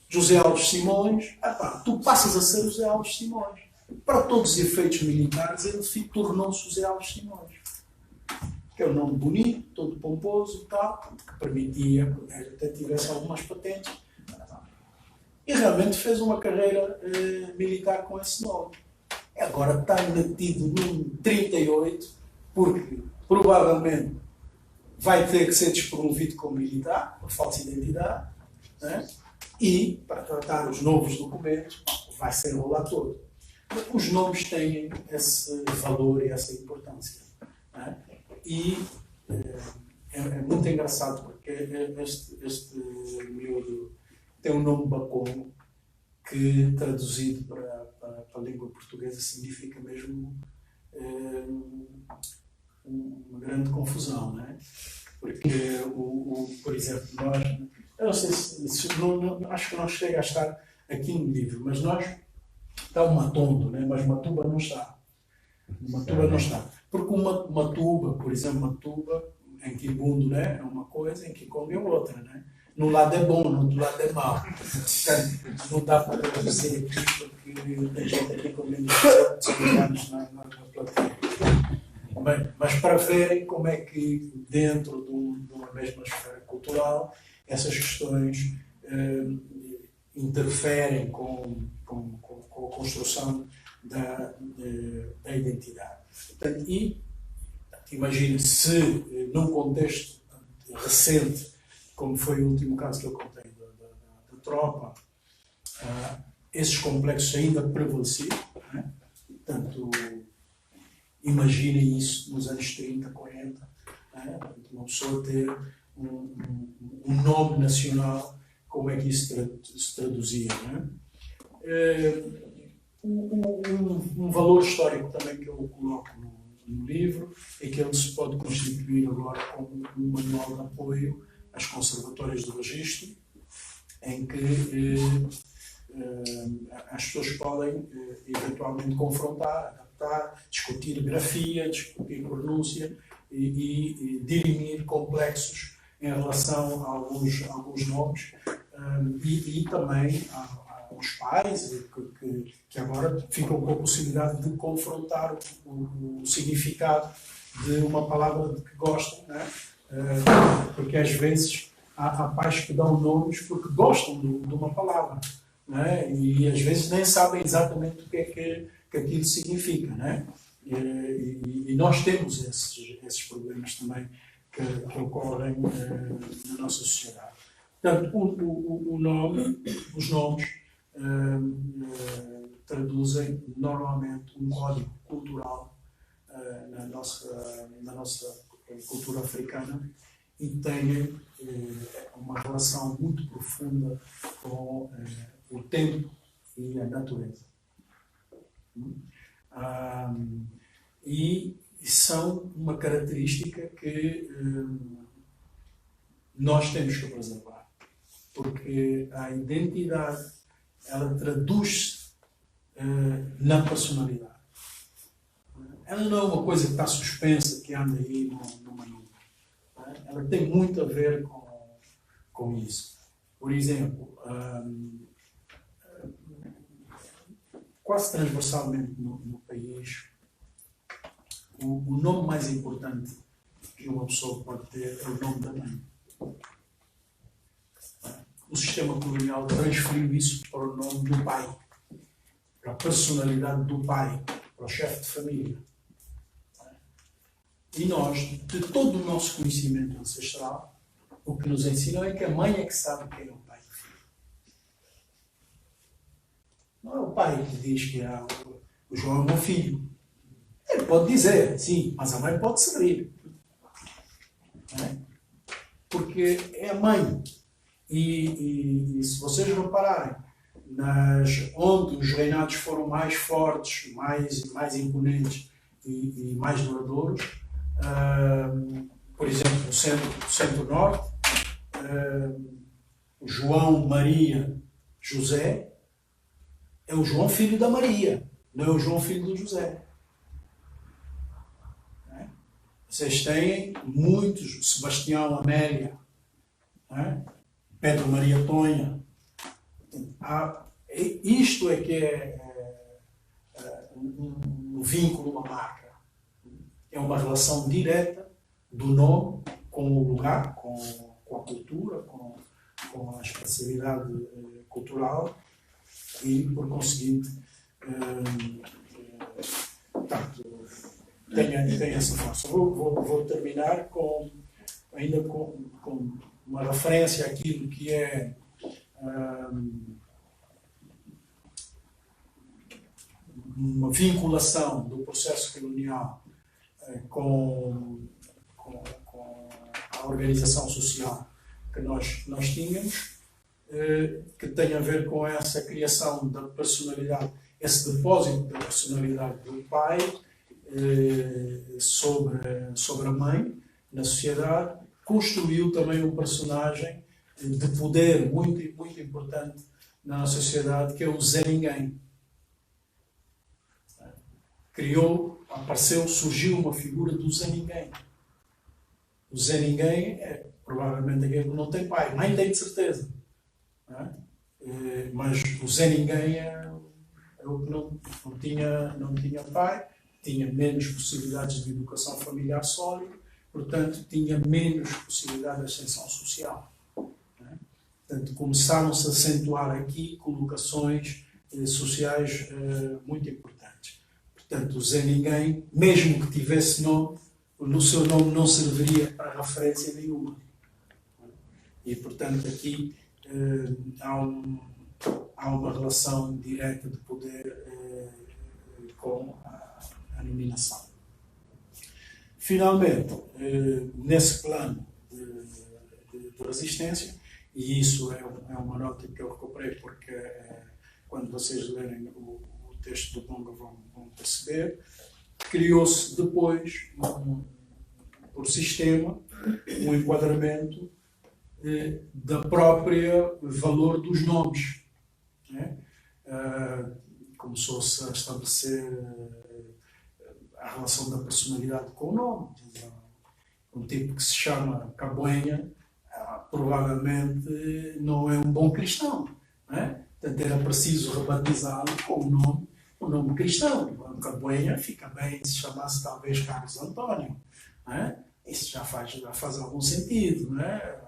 José Alves Simões. Tu passas a ser José Alves Simões. Para todos os efeitos militares, ele tornou-se José Alves Simões. Que é um nome bonito, todo pomposo e tal, que permitia que até tivesse algumas patentes. E realmente fez uma carreira militar com esse nome. Agora está metido num 38, porque provavelmente vai ter que ser despromovido como militar, por falsa identidade, né? E, para tratar os novos documentos, vai ser enrolar todo. Os nomes têm esse valor e essa importância. Né? E é muito engraçado, porque este miúdo tem um nome bacon que, traduzido para a língua portuguesa significa mesmo uma grande confusão, não é? Porque, por exemplo, nós, eu não sei se acho que não chega a estar aqui no livro, mas nós, está o matondo, né? Mas matuba não está. Matuba não está. Porque uma matuba, por exemplo, matuba, em Kibundo, né? É uma coisa, em Kikongo é outra, né? No lado é bom, no outro lado é mau. Portanto, não dá para dizer aqui, porque tem gente aqui com menos de anos na plateia. Mas para verem como é que dentro de uma mesma esfera cultural essas questões interferem com a construção da identidade. Portanto, e imagine se num contexto recente, como foi o último caso que eu contei da tropa, esses complexos ainda prevaleciam, né? Portanto, imaginem isso nos anos 30, 40, né? Uma pessoa ter um nome nacional, como é que isso se traduzia, né? Um valor histórico também que eu coloco no livro é que ele se pode constituir agora como um manual de apoio às conservatórias do registro, em que as pessoas podem eventualmente confrontar, adaptar, discutir grafia, discutir pronúncia e dirimir complexos em relação a alguns nomes e também aos pais que agora ficam com a possibilidade de confrontar o significado de uma palavra de que gostam, né? Porque às vezes há pais que dão nomes porque gostam de uma palavra, né? E às vezes nem sabem exatamente o que é que aquilo significa, né? E nós temos esses problemas também que ocorrem na nossa sociedade. Portanto, os nomes traduzem normalmente um código cultural na nossa cultura africana e têm uma relação muito profunda com o tempo e a natureza. E são uma característica que nós temos que preservar, porque a identidade ela traduz-se na personalidade. Ela não é uma coisa que está suspensa, que anda aí numa nuvem. Ela tem muito a ver com isso. Por exemplo, quase transversalmente no país, o nome mais importante que uma pessoa pode ter é o nome da mãe. O sistema colonial transferiu isso para o nome do pai, para a personalidade do pai, para o chefe de família. E nós, de todo o nosso conhecimento ancestral, o que nos ensinam é que a mãe é que sabe quem é o pai do filho. Não é o pai que diz que o João é meu filho. Ele pode dizer, sim, mas a mãe pode saber. Não é? Porque é a mãe. E se vocês repararem, onde os reinados foram mais fortes, mais imponentes e mais duradouros, por exemplo, o centro-norte, João, Maria, José, é o João filho da Maria, não é o João filho do José. Vocês têm muitos, Sebastião, Amélia, Pedro Maria Tonha. Isto é que é um vínculo, uma marca. É uma relação direta do nome com o lugar, com a cultura, com a especialidade cultural e, por conseguinte, tem essa força. Vou terminar ainda com uma referência àquilo que é uma vinculação do processo colonial com a organização social que nós tínhamos, que tem a ver com essa criação da personalidade esse depósito da personalidade do pai sobre a mãe na sociedade, construiu também um personagem de poder muito, muito importante na nossa sociedade, que é o Zé Ninguém. Surgiu uma figura do Zé Ninguém. O Zé Ninguém é provavelmente aquele que não tem pai, mãe tem de certeza. Não é? Mas o Zé Ninguém é o que não tinha pai, tinha menos possibilidades de educação familiar sólida, portanto, tinha menos possibilidade de ascensão social. Não é? Portanto, começaram-se a acentuar aqui colocações sociais muito importantes. Portanto, o Zé Ninguém, mesmo que tivesse nome, no seu nome não serviria para referência nenhuma. E, portanto, aqui há uma relação direta de poder com a nominação. Finalmente, nesse plano de resistência, e isso é uma nota que eu recuperei porque quando vocês lerem o texto do Bonga vão perceber, criou-se depois, por sistema, um enquadramento da própria valor dos nomes. Né? Começou-se a estabelecer a relação da personalidade com o nome. Um tipo que se chama Caboenha provavelmente não é um bom cristão. Né? Portanto, era preciso rebatizá-lo com um nome cristão. Caboenha fica bem se chamasse talvez Carlos Antônio. Né? Isso já faz algum sentido. Né?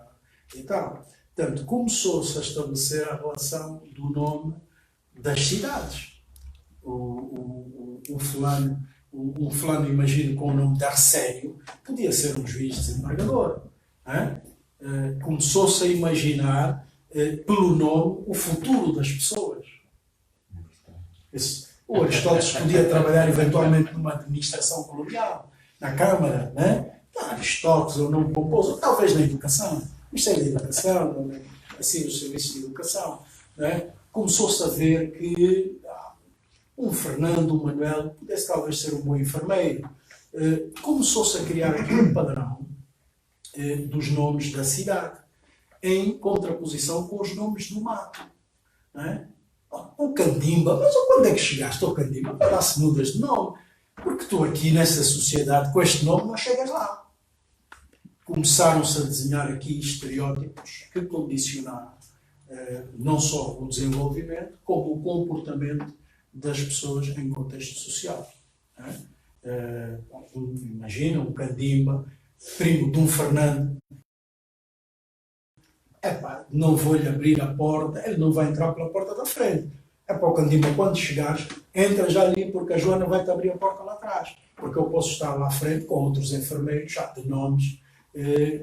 E tal. Portanto, começou-se a estabelecer a relação do nome das cidades. Um fulano, imagino, com o nome de Arsénio, podia ser um juiz desembargador. Né? Começou-se a imaginar, pelo nome, o futuro das pessoas. O Aristóteles podia trabalhar eventualmente numa administração colonial, na Câmara, né? Aristóteles ou não compôs, ou talvez na educação. Ministério da Educação, assim, os serviços de educação. Né? Começou-se a ver que um Fernando, um Manuel, pudesse talvez ser um bom enfermeiro. Começou-se a criar aqui um padrão dos nomes da cidade, em contraposição com os nomes do mato. Né? O Candimba, mas quando é que chegaste ao Candimba? Para lá se mudas de nome. Porque tu aqui nessa sociedade, com este nome, não chegas lá. Começaram-se a desenhar aqui estereótipos que condicionaram não só o desenvolvimento, como o comportamento das pessoas em contexto social. Né? Imagina um Candimba, primo de um Fernando. Não vou-lhe abrir a porta, ele não vai entrar pela porta da frente. O Candimba, quando chegares, entra já ali, porque a Joana vai-te abrir a porta lá atrás. Porque eu posso estar lá à frente com outros enfermeiros já de nomes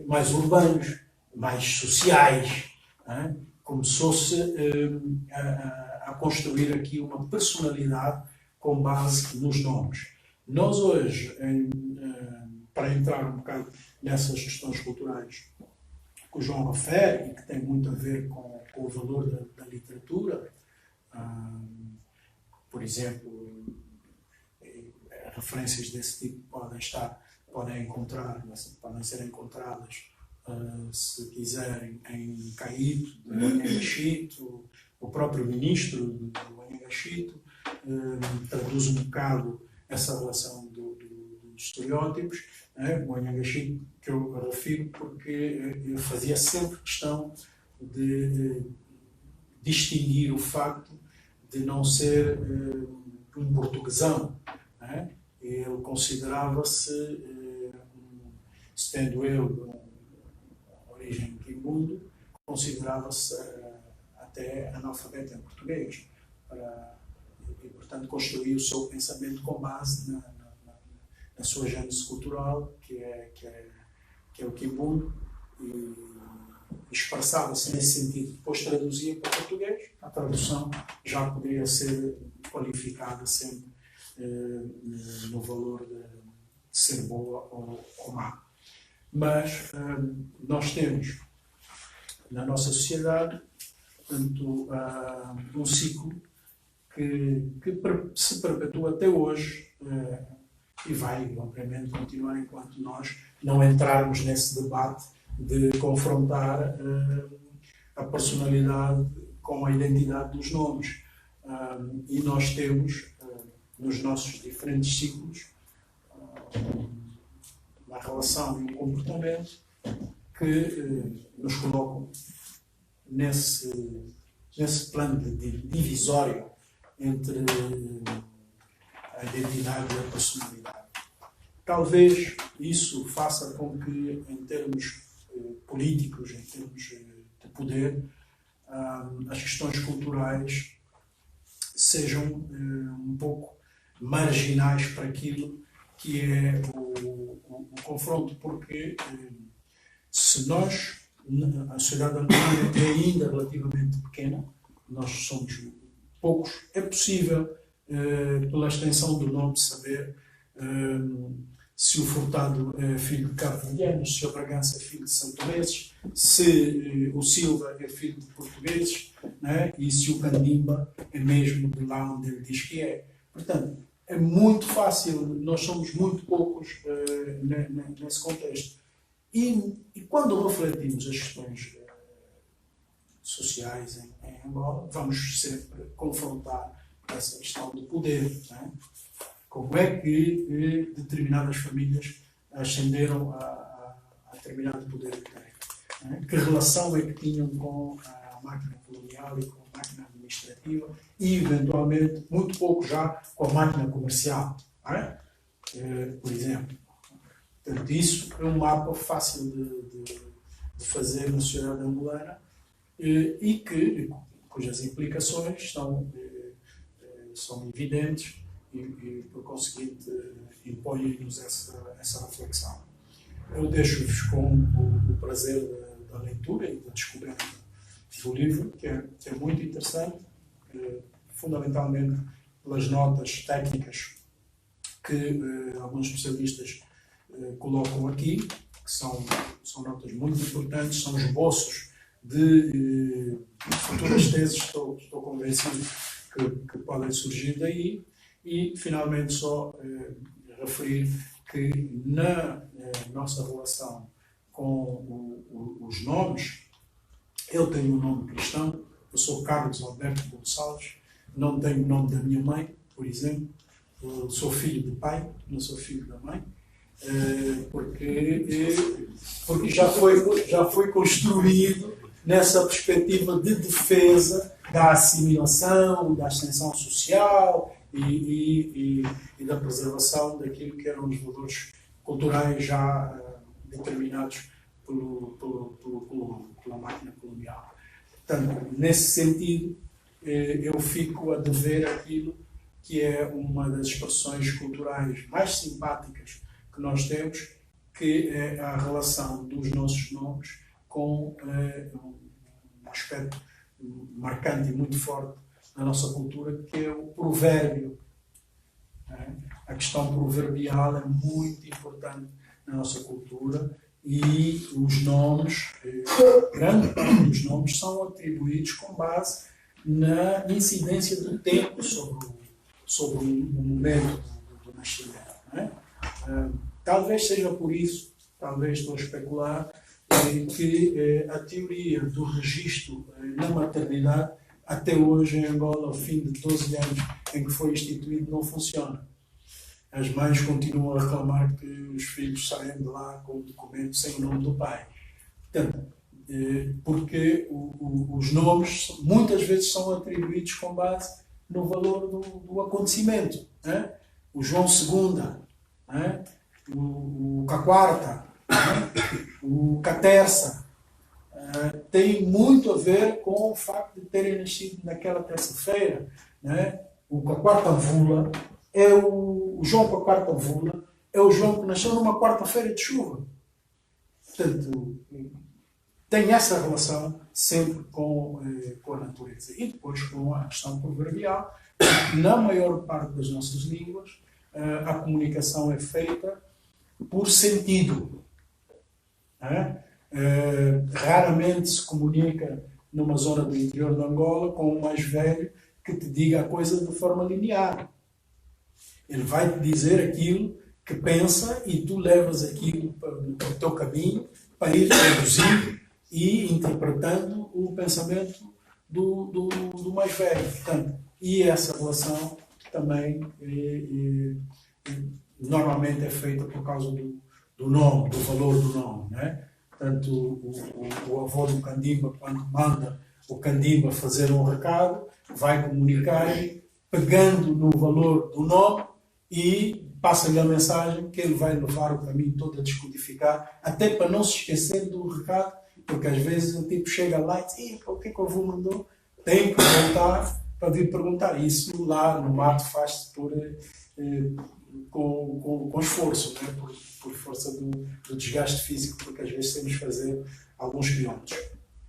mais urbanos, mais sociais. Né? Começou-se a construir aqui uma personalidade com base nos nomes. Nós hoje, para entrar um bocado nessas questões culturais que o João refere e que tem muito a ver com o valor da literatura, por exemplo, referências desse tipo podem ser encontradas, se quiserem, em Caíto, de Anhangachito, o próprio ministro do Anhangachito traduz um bocado essa relação dos estereótipos. O Anhangachito que eu refiro porque ele fazia sempre questão de distinguir o facto de não ser um portuguesão. Ele considerava-se, tendo ele uma origem quimundo, considerava-se até analfabeto em português. E, portanto, construiu o seu pensamento com base na sua gênese cultural, que é o quimundo, e expressava-se nesse sentido. Depois traduzia para português. A tradução já poderia ser qualificada sempre no valor de ser boa ou má. Mas nós temos na nossa sociedade, portanto, um ciclo se perpetua até hoje e vai, obviamente, continuar enquanto nós não entrarmos nesse debate de confrontar a personalidade com a identidade dos nomes. E nós temos, nos nossos diferentes ciclos, uma relação e um comportamento que nos colocam nesse plano de divisório entre a identidade e a personalidade. Talvez isso faça com que, em termos políticos, em termos de poder, as questões culturais sejam um pouco marginais para aquilo que é o confronto, porque se nós, a sociedade angolana é ainda relativamente pequena, nós somos poucos, é possível, pela extensão do nome, saber se o Furtado é filho de cabo-verdianos, se o Bragança é filho de santomenses, se o Silva é filho de portugueses, né? E se o Candimba é mesmo de lá onde ele diz que é. Portanto, é muito fácil, nós somos muito poucos nesse contexto. E quando refletimos as questões sociais em Angola, vamos sempre confrontar essa questão do poder. Né? Como é que determinadas famílias ascenderam a determinado poder que têm? Né? Que relação é que tinham com a máquina colonial e com a máquina administrativa e, eventualmente, muito pouco já com a máquina comercial, né? Por exemplo. Portanto, isso é um mapa fácil de fazer na sociedade angolana e cujas implicações são evidentes e por conseguinte, impõem-nos essa reflexão. Eu deixo-vos com o prazer da leitura e da descoberta do livro, que é muito interessante, fundamentalmente pelas notas técnicas que alguns especialistas colocam aqui, que são notas muito importantes, são esboços de futuras teses, estou convencido que podem surgir daí, e finalmente só referir que na nossa relação com os nomes, eu tenho um nome cristão, eu sou Carlos Alberto Gonçalves, não tenho o nome da minha mãe, por exemplo, eu sou filho do pai, não sou filho da mãe, porque já foi construído nessa perspectiva de defesa da assimilação, da ascensão social e da preservação daquilo que eram os valores culturais já determinados pela máquina colonial. Portanto, nesse sentido, eu fico a dever aquilo que é uma das expressões culturais mais simpáticas que nós temos, que é a relação dos nossos nomes com um aspecto marcante e muito forte na nossa cultura, que é o provérbio. A questão proverbial é muito importante na nossa cultura e os nomes, grande parte dos nomes, são atribuídos com base na incidência do tempo sobre o momento do nascimento. Talvez seja por isso, talvez estou a especular, que a teoria do registro na maternidade, até hoje em Angola, ao fim de 12 anos em que foi instituído, não funciona. As mães continuam a reclamar que os filhos saem de lá com o documento sem o nome do pai. Portanto, porque os nomes muitas vezes são atribuídos com base no valor do acontecimento. Né? O João II, né? o Caquarta, né? o Caterça, tem muito a ver com o facto de terem nascido naquela terça-feira. Né? O Caquarta Vula é o João Caquarta Vula, é o João que nasceu numa quarta-feira de chuva. Portanto, tem essa relação sempre com a natureza. E depois com a questão proverbial. Na maior parte das nossas línguas, a comunicação é feita por sentido. Raramente se comunica numa zona do interior de Angola com o mais velho que te diga a coisa de forma linear. Ele vai te dizer aquilo que pensa e tu levas aquilo para o teu caminho para ir traduzindo e interpretando o pensamento do mais velho. Portanto, e essa relação também normalmente é feita por causa do nome, do valor do nome, né? Portanto, o avô do Candimba, quando manda o Candimba fazer um recado, vai comunicar pegando no valor do nome e passa-lhe a mensagem que ele vai levar o caminho todo a descodificar, até para não se esquecer do recado, porque às vezes o tipo chega lá e diz: o que é que o avô mandou? Tem que voltar para vir perguntar. Isso lá no mato faz-se com esforço, né? por força do desgaste físico, porque às vezes temos que fazer alguns quilómetros.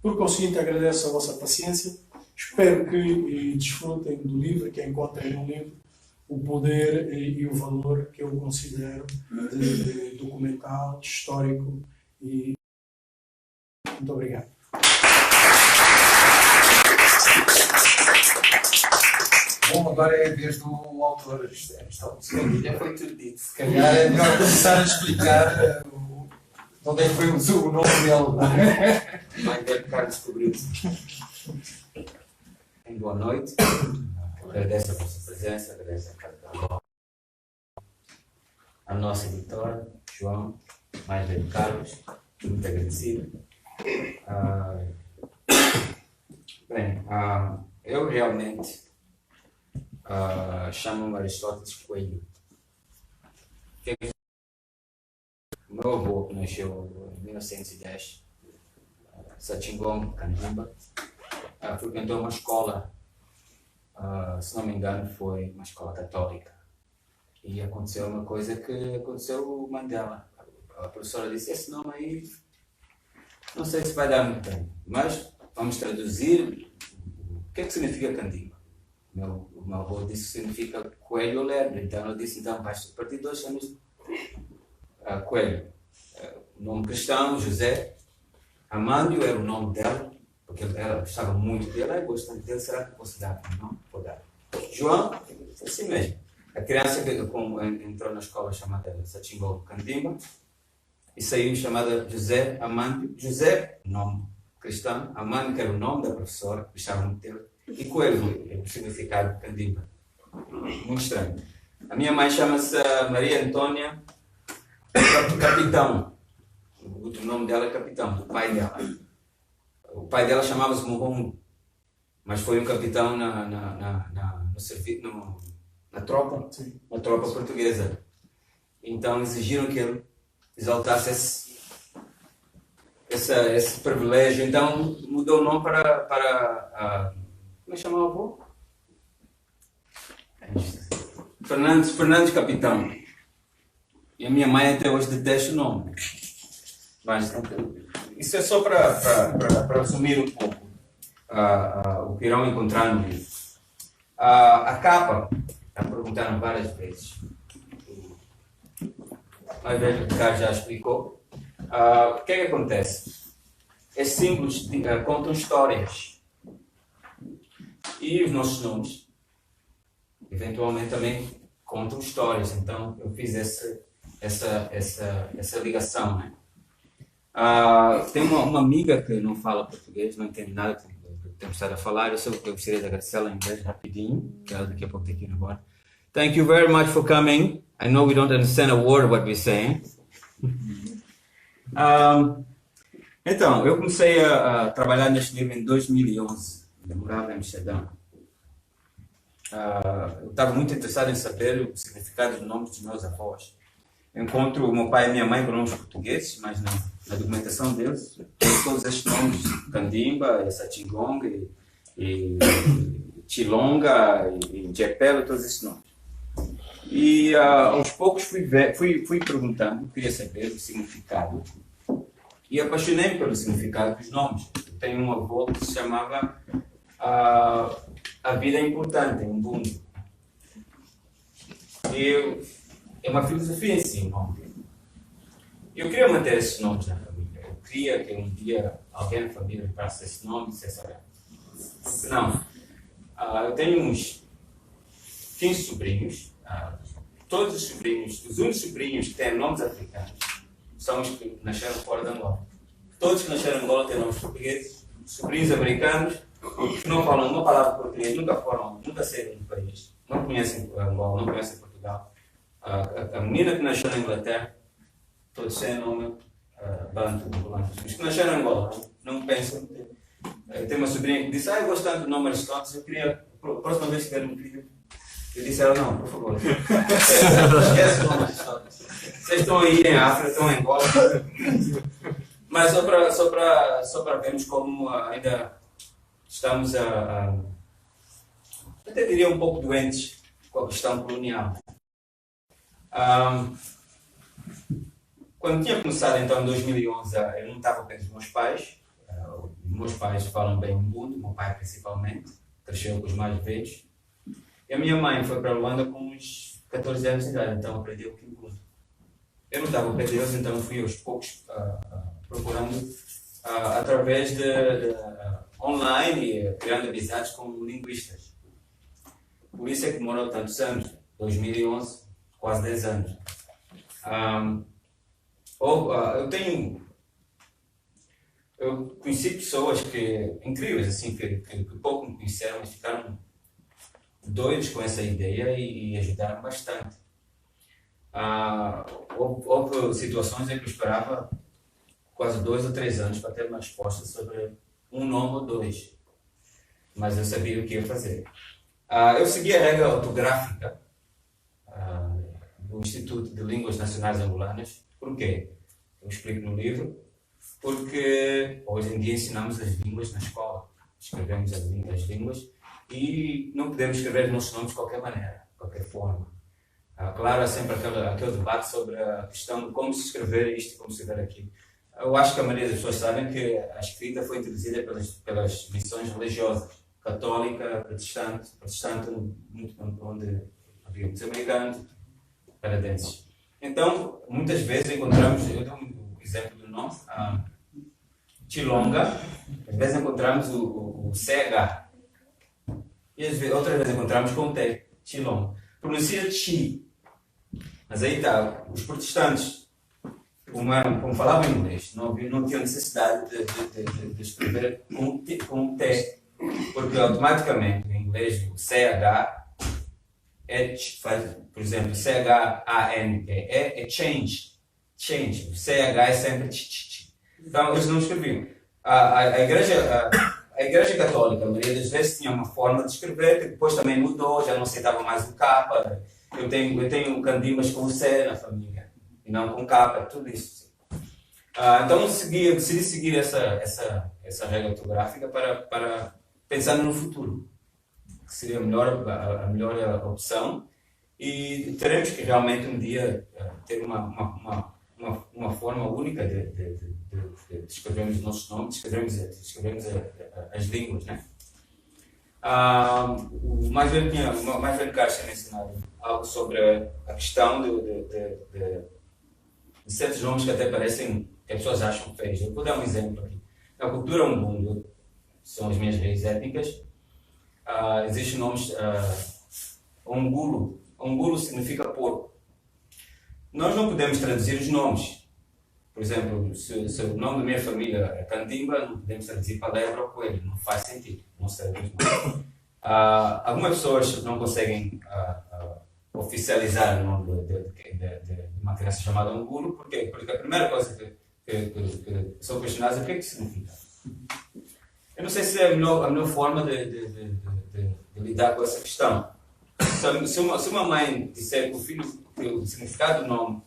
Por conseguinte, agradeço a vossa paciência, espero que desfrutem do livro, que encontrem no livro o poder e o valor que eu considero de documental, histórico e... Muito obrigado. Bom, agora é a vez do autor. Já foi tudo dito. Se calhar é melhor começar a explicar de onde é que foi o nome dele. Vai ter Carlos Cobrizo. Boa noite. Agradeço a vossa presença, agradeço a cada a nossa editora, João, mais velho Carlos, muito agradecido. Eu realmente chamo-me Aristóteles Coelho. O meu avô nasceu em 1910, Sachingong, Candimba, frequentou uma escola, se não me engano, foi uma escola católica. E aconteceu uma coisa que aconteceu o Mandela. A professora disse: esse nome aí, não sei se vai dar muito bem, mas vamos traduzir. O que é que significa Candimba? O meu avô disse que significa coelho lebre. Então eu disse: então, a partir de hoje chamamos Coelho. O nome cristão, José. Amândio era o nome dela, porque ela gostava muito dele. Eu gosto dele, será que posso dar? Não, vou dar. João, assim mesmo. A criança entrou na escola chamada Sachingol Candimba e saiu chamada José Amândio. José, nome cristão. Amândio, que era o nome da professora, gostava muito dele. E Coelho, o significado de Candimba. Muito estranho. A minha mãe chama-se Maria Antônia Capitão. O nome dela é Capitão, do pai dela. O pai dela chamava-se Murongo, mas foi um capitão no serviço, na tropa portuguesa. Então exigiram que ele exaltasse esse privilégio. Então mudou o nome para como é que chamava o avô? Fernandes Capitão. E a minha mãe até hoje detesta o nome. Mas isso é só para resumir um pouco o que irão encontrar no livro. A capa, já perguntaram várias vezes. Mas velho Ricardo já explicou. O que é que acontece? Esses símbolos contam histórias. E os nossos nomes, eventualmente, também contam histórias. Então, eu fiz essa ligação, né? Tem uma amiga que não fala português, não entende nada do que temos estado a falar. Eu gostaria de agradecê-la em inglês rapidinho, que ela daqui a pouco tem que ir embora. Thank you very much for coming. I know we don't understand a word of what we're saying. Então, eu comecei a trabalhar neste livro em 2011. Eu morava em Amsterdão. Eu estava muito interessado em saber o significado dos nomes dos meus avós. Encontro o meu pai e minha mãe com nomes portugueses, mas na documentação deles, todos estes nomes: Candimba, Sachingong, e Chilonga, e Jepelo, todos estes nomes. E aos poucos fui perguntando, queria saber o significado. E apaixonei-me pelo significado dos nomes. Eu tenho um avô que se chamava A Vida é Importante, um mundo. E é uma filosofia em si, o nome. Eu queria manter esses nomes na família. Eu queria que um dia alguém na família me passasse esse nome e dissesse: olha, não. Eu tenho uns 15 sobrinhos. Todos os sobrinhos, os únicos sobrinhos que têm nomes africanos, são os que nasceram fora de Angola. Todos que nasceram em Angola têm nomes portugueses. Sobrinhos americanos que não falam uma palavra português, nunca saíram do país, não conhecem Angola, não conhecem Portugal. A menina que nasceu na Inglaterra, todos têm nome Bantu, os que nasceram em Angola, não pensam. Tem uma sobrinha que disse: eu gosto tanto do nome Aristóteles, eu queria, a próxima vez que tiver um filho, eu disse a ela: não, por favor, esquece o nome Aristóteles. Vocês estão aí em África, estão em Angola. Mas só para vermos como ainda estamos até diria um pouco doentes com a questão colonial. Quando tinha começado então em 2011, eu não estava perto dos meus pais. Meus pais falam bem o mundo, meu pai principalmente, cresceu com os mais velhos. E a minha mãe foi para Luanda com uns 14 anos de idade, então aprendi o Kimbundu. Eu não estava perto deles, então fui aos poucos procurando através de online, criando amizades com linguistas. Por isso é que demorou tantos anos, 2011, quase 10 anos. Eu conheci pessoas incríveis, assim, que pouco me conheceram, mas ficaram doidos com essa ideia e ajudaram bastante. Houve situações em que eu esperava quase 2 ou 3 anos para ter uma resposta sobre um nome ou 2, mas eu sabia o que ia fazer. Eu segui a regra ortográfica do Instituto de Línguas Nacionais Angolanas. Por quê? Eu explico no livro. Porque hoje em dia ensinamos as línguas na escola, escrevemos as línguas e não podemos escrever os nossos nomes de qualquer maneira, de qualquer forma. Claro, há sempre aquele debate sobre a questão de como se escrever isto e como se escrever aquilo. Eu acho que a maioria das pessoas sabem que a escrita foi introduzida pelas missões religiosas, católica, protestante onde havia muitos americanos, canadenses. Então, muitas vezes encontramos, eu dou um exemplo do nome, Chilonga, às vezes encontramos o CH, e outras vezes encontramos com o T, Chilonga. Pronuncia Chi, mas aí está, os protestantes, como falavam inglês, não tinham necessidade de escrever com o T, porque automaticamente em inglês o CH por exemplo, CHANG é change, o CH é sempre ch. Então eles não escreviam. A Igreja Católica, a maioria das vezes, tinha uma forma de escrever que depois também mudou, já não aceitava mais o K. Eu tenho candimbas com C na família e não com K, tudo isso. Então decidi seguir essa regra ortográfica para pensar no futuro, que seria a melhor opção, e teremos que realmente um dia ter uma forma única de escrevermos os nossos nomes, escrevermos as línguas, né? O mais velho Carlos tinha mencionado algo sobre a questão de certos nomes que até parecem que as pessoas acham feios. Eu vou dar um exemplo aqui. Na cultura Mbundu, são as minhas raízes étnicas, existem nomes. Ongulo significa porco. Nós não podemos traduzir os nomes. Por exemplo, se o nome da minha família é Candimba, não podemos traduzir para lebre ou coelho. Não faz sentido. Não se traduz mais. Algumas pessoas não conseguem oficializar o nome de uma criança chamada Ongulo. Por quê? Porque a primeira coisa que são questionadas é o que é que significa. Eu não sei se é a melhor forma de lidar com essa questão. Se uma mãe disser que o significado do nome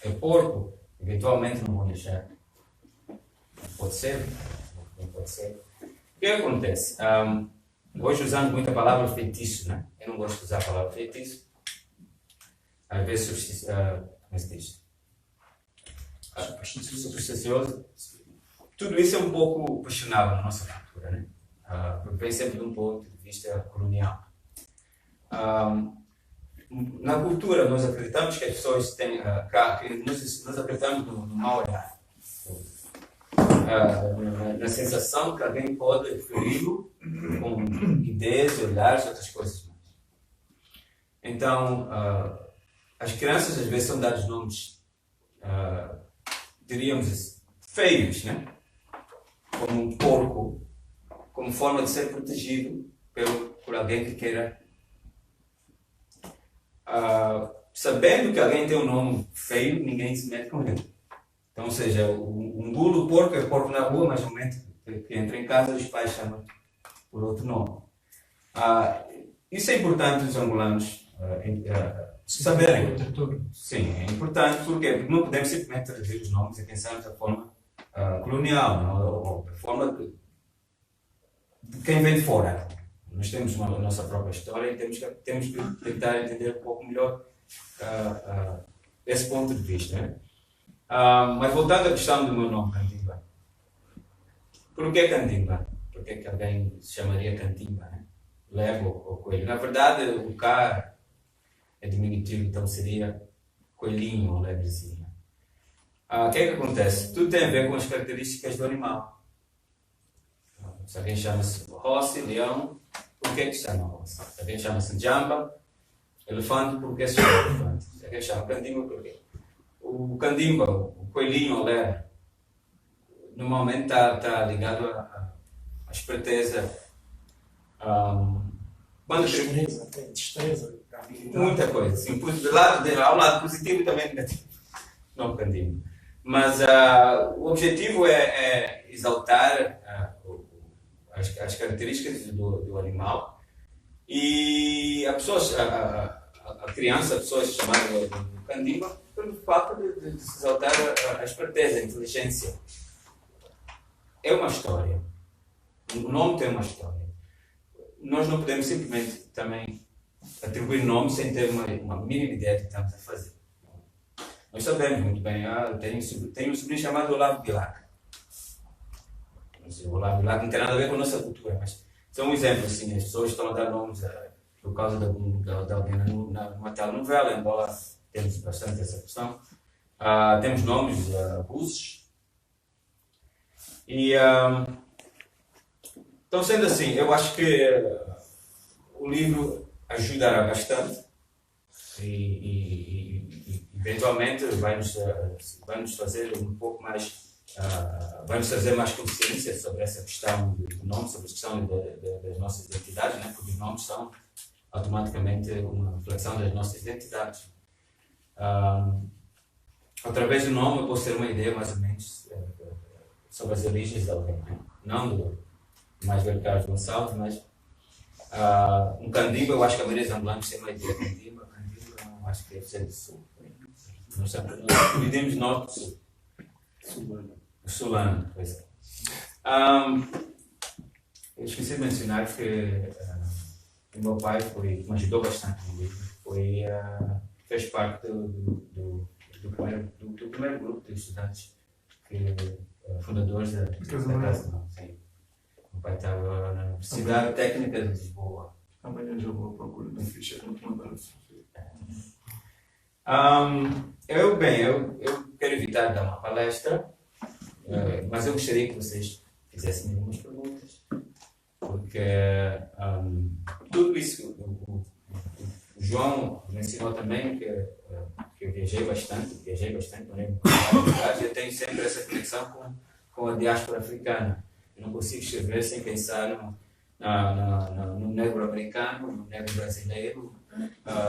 é porco, eventualmente não vão deixar. Pode ser. Não pode ser. O que acontece? Hoje usamos muito a palavra feitiço, né? Eu não gosto de usar a palavra feitiço. Às vezes, como se diz? Supersticioso. Tudo isso é um pouco questionável na nossa cultura, né? Porque vem sempre de um ponto de vista colonial. Na cultura, nós acreditamos que as pessoas têm. Nós acreditamos no mau olhar. na sensação que alguém pode feri-lo com ideias, olhares, outras coisas mais. Então, as crianças às vezes são dados nomes, diríamos, feios, né? Como um porco, como forma de ser protegido por alguém que queira. Sabendo que alguém tem um nome feio, ninguém se mete com ele. Então, ou seja, um bulo porco é porco na rua, mas no momento que entra em casa, os pais chamam por outro nome. Isso é importante os angolanos saberem. Sim, é importante porque não podemos simplesmente traduzir os nomes e pensarmos da forma colonial, não? Ou da forma de quem vem de fora. Nós temos a nossa própria história e temos que tentar entender um pouco melhor esse ponto de vista. Né? Mas voltando à questão do meu nome, Cantimba. Por que Cantimba? Por que alguém se chamaria Cantimba? Né? Levo ou coelho? Na verdade, o K é diminutivo, então seria coelhinho ou lebrezinha. O que é que acontece? Tudo tem a ver com as características do animal. Se alguém chama-se Rossi, leão, por que se chama Rossi? Se alguém chama-se Njamba, elefante, por que se chama elefante? Se alguém chama Candimba, por quê? O Candimba, o coelhinho ou lebre, normalmente está ligado à esperteza. Destreza, muita coisa. Sim, há um lado positivo e também negativo. Não Candimba. Mas o objetivo é exaltar as características do animal e a criança, a pessoa chamada de Candimba, pelo fato de se exaltar a esperteza, a inteligência. É uma história. O nome tem uma história. Nós não podemos simplesmente também atribuir nome sem ter uma mínima ideia do que estamos a fazer. Nós sabemos muito bem, tenho um sobrinho chamado Olavo Bilac. O Olavo Bilac não tem nada a ver com a nossa cultura, mas são um exemplo, assim, as pessoas estão a dar nomes por causa de alguém numa telenovela, embora temos bastante essa questão. Temos nomes russos. E, então, sendo assim, eu acho que o livro ajudará bastante e eventualmente vai nos fazer um pouco mais, vai nos trazer mais consciência sobre essa questão do nome, sobre a questão das nossas identidades, né? Porque os nomes são automaticamente uma reflexão das nossas identidades. Através do nome eu posso ter uma ideia mais ou menos sobre as origens de alguém, né? Não do mais velho Carlos Gonçalves, mas um Candimba, eu acho que a maioria dos angolanos tem uma ideia de Candimba, não acho que deve ser do sul. Nós dividimos norte e sul. Sulano, pois é. Eu esqueci de mencionar que o meu pai me ajudou bastante no livro, fez parte do primeiro grupo de estudantes fundadores da Casa Não. Sim. O meu pai estava na Universidade Técnica de Lisboa. Amanhã já vou à procura de ficha para te mandar. Eu quero evitar de dar uma palestra, mas eu gostaria que vocês fizessem algumas perguntas, porque tudo isso, o João mencionou também que eu viajei bastante, eu tenho sempre essa conexão com a diáspora africana. Eu não consigo escrever sem pensar no negro americano, no negro brasileiro,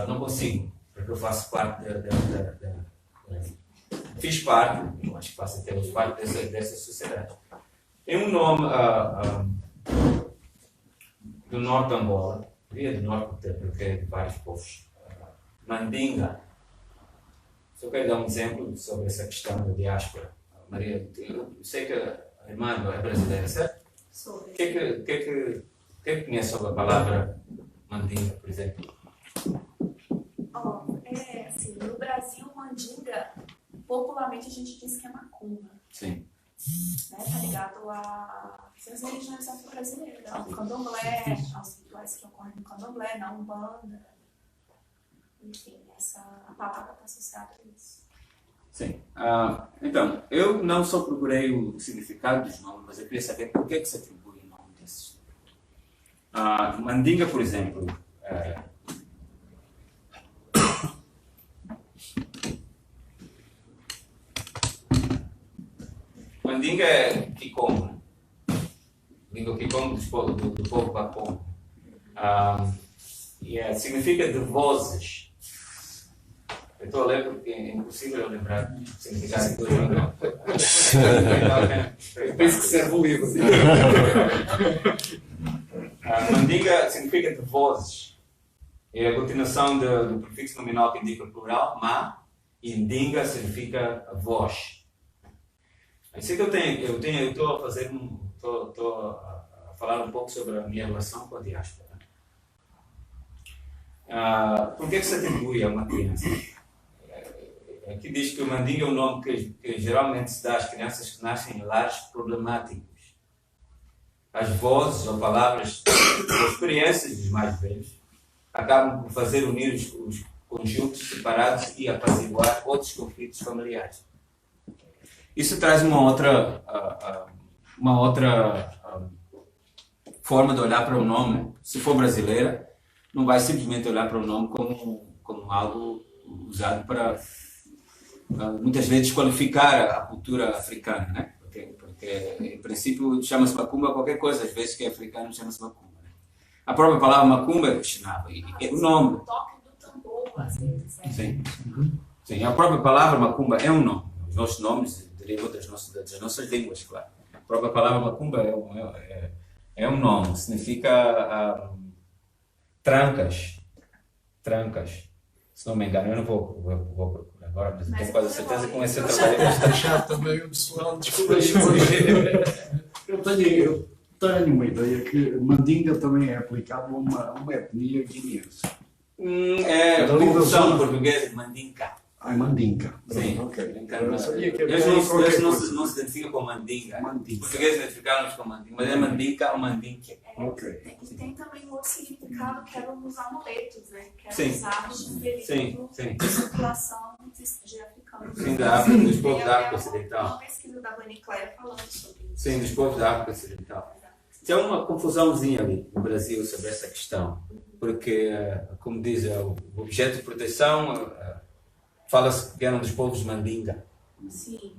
não consigo, porque eu faço parte fiz parte, eu acho que faço até hoje parte dessa sociedade. Tem um nome do norte de Angola, do norte porque é de vários povos, Mandinga. Só quero dar um exemplo sobre essa questão da diáspora. Maria, eu sei que a irmã é brasileira, certo? Sou. O que é que conhece sobre a palavra Mandinga, por exemplo? Assim, no Brasil, mandinga, popularmente a gente diz que é macumba. Sim. Né? Tá ligado às religiões afro-brasileiras, ao candomblé, aos rituais que ocorrem no candomblé, na Umbanda. Enfim, a palavra está associada a isso. Sim. Então, eu não só procurei o significado dos nomes, mas eu queria saber por que se atribui o nome desses. Mandinga, por exemplo, Mandinga é Kikongo, língua Kikongo do povo Bakongo. Significa de vozes. Eu estou a ler porque é impossível eu lembrar o significado de coisa. Eu penso que serve o livro. Mandinga significa de vozes. É a continuação do prefixo nominal que indica o plural, ma, e ndinga significa voz. Assim que eu estou a falar um pouco sobre a minha relação com a diáspora. Por que se atribui a uma criança? Aqui diz que o mandinga é um nome que geralmente se dá às crianças que nascem em lares problemáticos. As vozes ou palavras ou experiências dos mais velhos acabam por fazer unir os conjuntos separados e apaziguar outros conflitos familiares. Isso traz uma outra forma de olhar para o nome. Se for brasileira, não vai simplesmente olhar para o nome como algo usado para muitas vezes qualificar a cultura africana, né? Porque em princípio chama-se macumba qualquer coisa, às vezes que é africano chama-se macumba. Né? A própria palavra macumba é chinava, e é o nome. O toque do tambor, às vezes. Sim. Sim, a própria palavra macumba é um nome. Os nossos nomes derivam das nossas línguas, claro. A própria palavra macumba é um nome, significa trancas. Se não me engano, eu não vou procurar agora, mas eu tenho quase certeza que com esse trabalho. Deixar também o pessoal descobrir. Eu tenho uma ideia que mandinga também é aplicado a uma etnia guineense. É tradução portuguesa de mandinka. Mandinka. Sim. Ok. Eu sabia que eles havia qualquer não coisa. se identificam com mandinga. Mandinga. Os portugueses identificaram-nos com mandinga, mas é mandinka ou mandinka. Ok. Tem também um outro significado que eram os amuletos, né? Que eram Sim. usados no período Sim. de circulação de africanos. Sim, da África, dos povos da África Ocidental. Uma pesquisa da Bonnie Claire falando sobre isso. Sim, dos povos da África Ocidental. Tem uma confusãozinha ali no Brasil sobre essa questão, porque, como diz, o objeto de proteção fala-se que eram dos povos mandinga, Sim.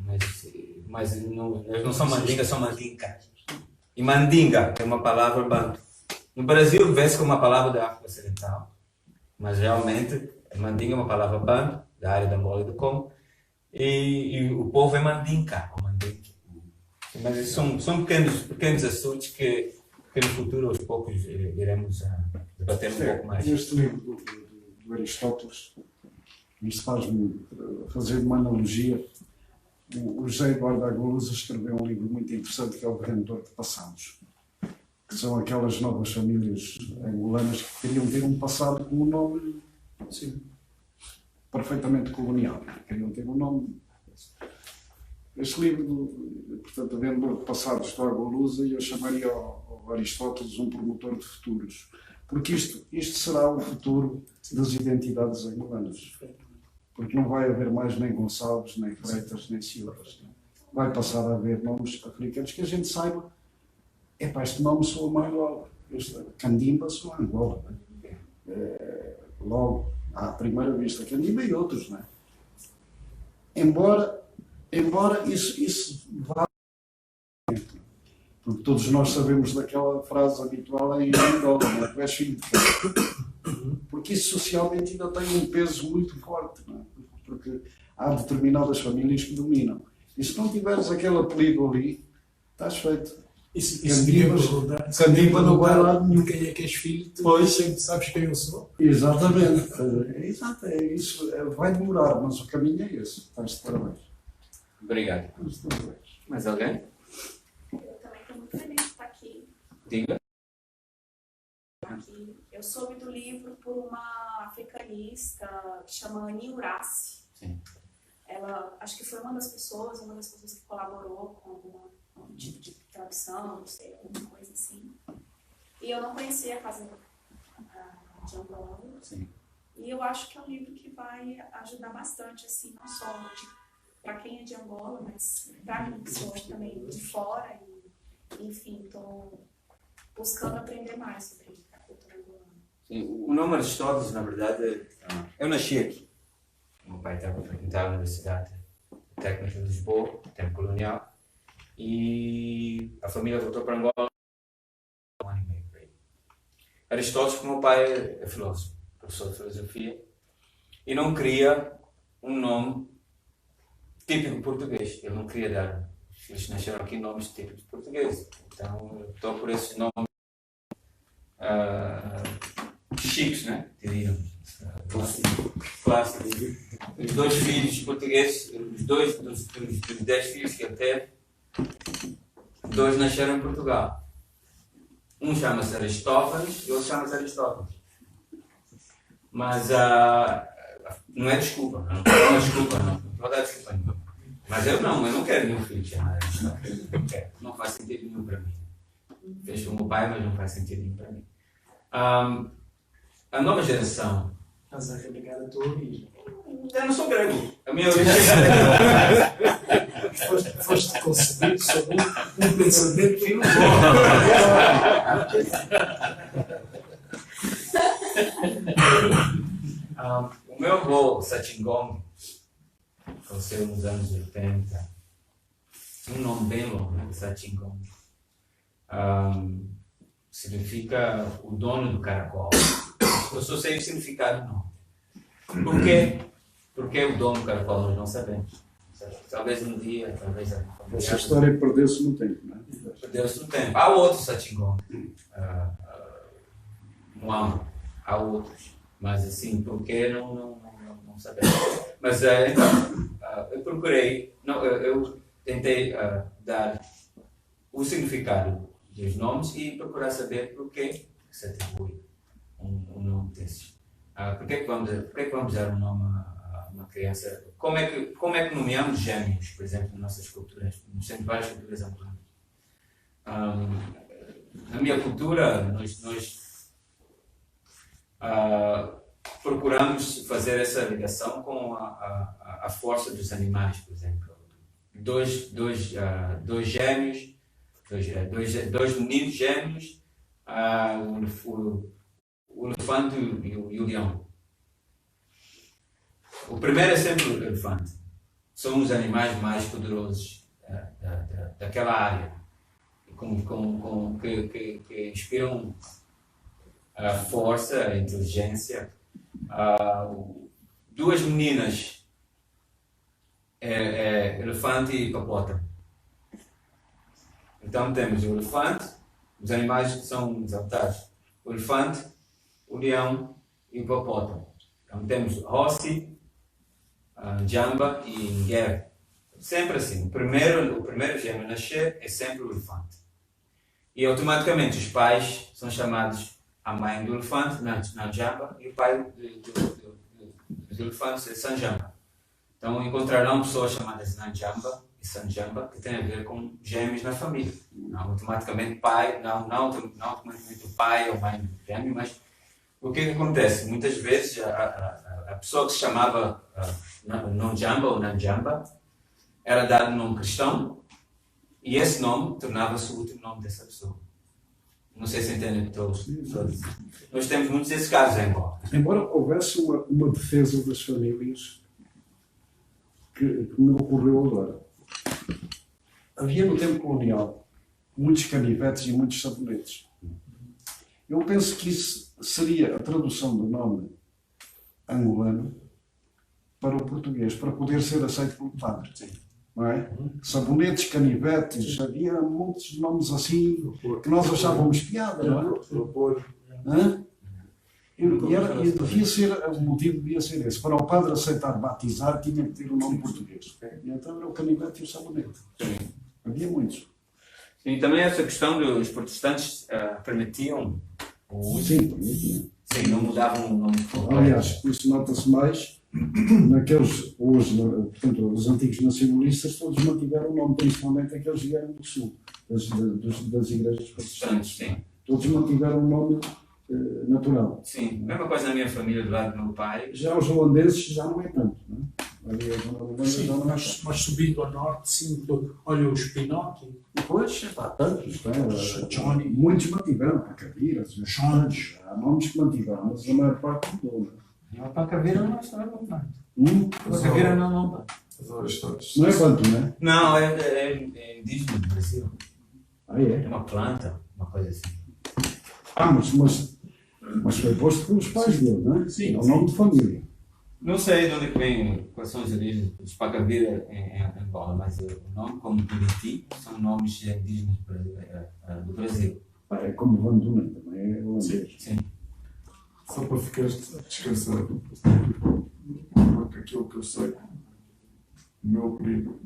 mas eles não são mandinga, são mandinka. E mandinga é uma palavra banto. No Brasil vê-se como uma palavra da África Ocidental, mas realmente mandinga é uma palavra banto, da área da Angola e do Congo, e o povo é mandinka, ou mandinka. Mas são pequenos assuntos que no futuro, aos poucos, iremos debater um pouco mais. Este livro do Aristóteles, isto faz-me fazer uma analogia. O José Eduardo Agualusa escreveu um livro muito interessante que é O Vendedor de Passados, que são aquelas novas famílias angolanas que queriam ter um passado com um nome perfeitamente colonial. Queriam ter um nome. Este livro, portanto, O Vendedor de Passados do Agualusa, eu chamaria ao Aristóteles um promotor de futuros, porque isto será o futuro das identidades angolanas. Porque não vai haver mais nem Gonçalves, nem Freitas, nem Silvas. Vai passar a haver nomes africanos que a gente saiba, este nome soa mais Angola, este Candimba soa Angola. Logo, à primeira vista, Candimba e outros, não é? Embora isso vá, porque todos nós sabemos daquela frase habitual em Angola, não é? Tu és filho de quem? Porque isso socialmente ainda tem um peso muito forte, não é? Porque há determinadas famílias que dominam. E se não tiveres aquele apelido ali, estás feito. Isso Candimba não vai lá nenhum. Quem é que és filho? Tu sempre sabes quem eu sou. Exatamente. Exato, é isso. Vai demorar, mas o caminho é esse. Estás de parabéns. Obrigado. Mais alguém? Eu também estou muito feliz de estar aqui. Diga. Eu soube do livro por uma africanista que chama Ani Urace. Sim. Ela, acho que foi uma das pessoas que colaborou com algum tipo de tradução, não sei, alguma coisa assim. E eu não conhecia a casa de Angola. Sim. E eu acho que é um livro que vai ajudar bastante, assim, não só para quem é de Angola, mas para mim que sou também de fora e enfim, estou buscando aprender mais sobre a cultura angolana. Sim, o nome Aristóteles, na verdade, eu nasci aqui. O meu pai estava a frequentar a Universidade Técnica de Lisboa, tempo colonial, e a família voltou para Angola um ano e meio por aí. Aristóteles, porque o meu pai é filósofo, professor de filosofia, e não queria um nome típico português. Ele não queria dar, eles nasceram aqui nomes típicos portugueses. Então, eu estou por esses nomes chiques, né? Diriam. Clássicos. Os 2 filhos portugueses, os 2 dos 10 filhos que ele teve, 2 nasceram em Portugal. Um chama-se Aristófanes e outro chama-se Aristóteles. Mas não é desculpa, não é desculpa, não vou dar desculpa nenhuma. Mas eu não quero nenhum filho chamado Aristóteles. Não faz sentido nenhum para mim. Fez com o meu pai, mas não faz sentido nenhum para mim. A nova geração. Estás a renegar a tua origem. Eu não sou grego. A minha origem Foste concebido sob um pensamento filosófico. O meu avô, Sachingong, faleceu nos anos 80. Tinha um nome bem longo, né? Sachingong. Significa o dono do caracol. Eu só sei o significado do nome. Por quê? Porque é o dono do caracol, nós não sabemos. Talvez um dia, talvez... Essa história perdeu-se no tempo, não é? Perdeu-se no tempo. Há outros Sachingong. Há outros. Mas assim, porquê não sabemos. Mas então, eu procurei, eu tentei dar o significado dos nomes e procurar saber porquê se atribui um nome desses. Porquê que vamos dar um nome a uma criança? Como é que nomeamos gêmeos, por exemplo, nas nossas culturas? Nós temos várias culturas angolanas. Na minha cultura, nós procuramos fazer essa ligação com a força dos animais, por exemplo. Dois gêmeos, dois meninos gêmeos, o elefante e o leão. O primeiro é sempre o elefante. São os animais mais poderosos daquela área, que inspiram a força, a inteligência. 2 meninas, elefante e hipopótamo. Então temos o elefante, os animais que são exaltados, o elefante, o leão e o hipopótamo. Então temos Rossi, Jamba e Nguer. Sempre assim, o primeiro gêmeo a nascer é sempre o elefante. E automaticamente os pais são chamados a mãe do elefante, na Jamba, e o pai dos elefantes é Sanjamba. Então encontrarão pessoas chamadas Nanjamba e Sanjamba, que têm a ver com gêmeos na família. Não automaticamente não automaticamente o pai ou mãe do gêmeo, mas o que acontece? Muitas vezes a pessoa que se chamava Nanjamba ou Nanjamba era dado um nome cristão e esse nome tornava-se o último nome dessa pessoa. Não sei se entendem todos. Nós temos muitos desses casos em Angola. Embora houvesse uma defesa das famílias que não ocorreu agora. Havia no tempo colonial muitos canivetes e muitos sabonetes. Eu penso que isso seria a tradução do nome angolano para o português, para poder ser aceito pelo padre. Não é? Sabonetes, canivetes, havia muitos de nomes assim que nós achávamos piada, não é? E devia ser, o motivo devia ser esse. Para o padre aceitar batizar, tinha que ter o nome português. E então era o canivete e o sabonete. Havia muitos. E também essa questão dos protestantes permitiam o uso. Sim, permitiam. Sim, não mudavam o nome. Aliás, isso nota-se mais naqueles, hoje, portanto, os antigos nacionalistas, todos mantiveram o nome, principalmente aqueles que vieram do sul, das igrejas protestantes. Sim. Todos mantiveram o nome natural. Sim, mesma coisa na minha família, do lado do meu pai. Já os holandeses já não é tanto, não é? Ali a zona do Banda Sim, já não é mas subindo ao norte, sim, olha os Pinóquio, Depois, há tantos, Johnny. muitos mantiveram para Cabiras, Jones. há nomes que mantiveram, mas a maior parte mudou. Não, para Caveira não está não tanto. Não Para Caveira não tanto. As horas todas. é quanto, não é? Não, é indígena do Brasil. Ah, É é? uma planta, uma coisa assim. Ah, mas foi posto pelos pais dele, não é? Sim, É o nome de família. Não sei de onde é que vem, quais são as origens dos Pacavira em Angola, mas o nome, como Buriti, são nomes indígenas do Brasil. É como Van Dunen, também é holandês. Sim. Só para ficar descansado. Porque aquilo que eu sei, o meu apelido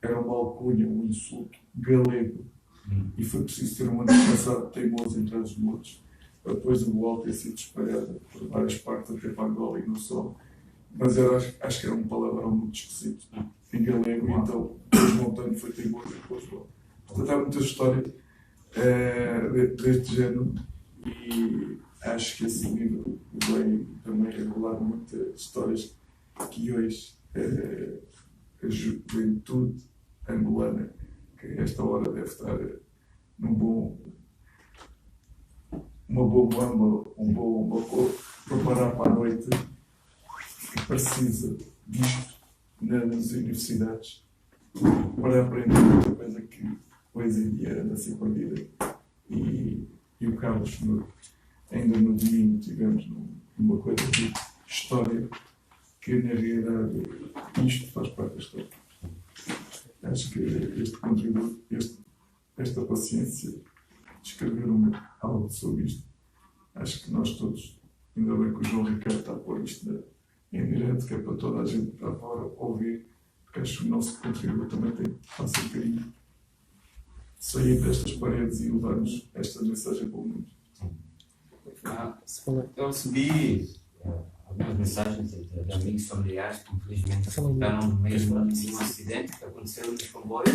era uma alcunha, um insulto galego. E foi preciso ter um antepassado teimoso entre os mortos, para depois o Boal ter sido espalhado por várias partes, até para Angola e não só. Mas acho que era um palavrão muito esquisito em galego, e então depois Montanho foi teimoso e depois Boal. Portanto, há muita história deste género, e acho que esse livro vem também revelar muitas histórias que hoje a juventude angolana, que a esta hora deve estar uma boa bamba, um bom bacô, preparar para a noite, que precisa disto nas universidades para aprender muita coisa que hoje em dia anda assim perdida. E o Carlos, ainda no domingo, tivemos numa coisa de história, que na realidade isto faz parte da história. Acho que este contributo, esta paciência de escrever algo sobre isto, acho que nós todos, ainda bem que o João Ricardo está a pôr isto em direto, que é para toda a gente para fora ouvir, porque acho que o nosso contributo também tem que fazer um bocadinho sair destas paredes e levar-nos esta mensagem para o mundo. Eu recebi algumas mensagens de amigos familiares que infelizmente ficaram mesmo num acidente que aconteceu nos comboios.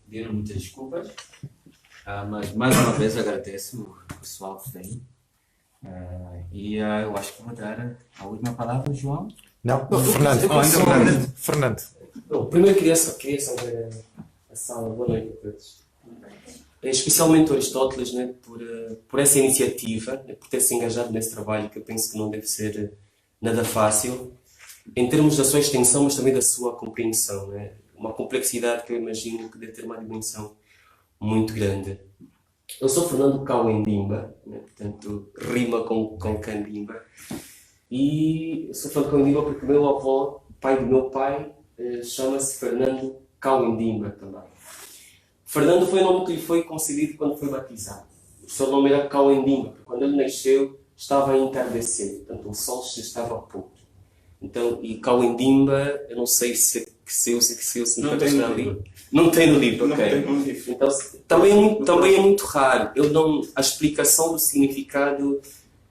Pediram muitas desculpas, mas mais uma vez agradeço o pessoal que vem. E eu acho que vou dar a última palavra, João. Não, Fernando. Bom, primeiro queria saudar a sala. Boa noite a todos. Especialmente o Aristóteles, né, por essa iniciativa, né, por ter se engajado nesse trabalho, que eu penso que não deve ser nada fácil, em termos da sua extensão, mas também da sua compreensão. Né? Uma complexidade que eu imagino que deve ter uma dimensão muito grande. Eu sou Fernando Cauendimba, né, portanto, rima com Candimba, e eu sou Fernando Cauendimba porque o meu avô, pai do meu pai, chama-se Fernando Cauendimba também. Fernando foi o nome que lhe foi concedido quando foi batizado. O seu nome era Cauendimba, porque quando ele nasceu estava a entardecer, portanto o sol se estava a pôr. Então, e Cauendimba, eu não sei se não tem no livro. Não tem no livro, Não ok. tem no livro. Então, também é muito raro. A explicação do significado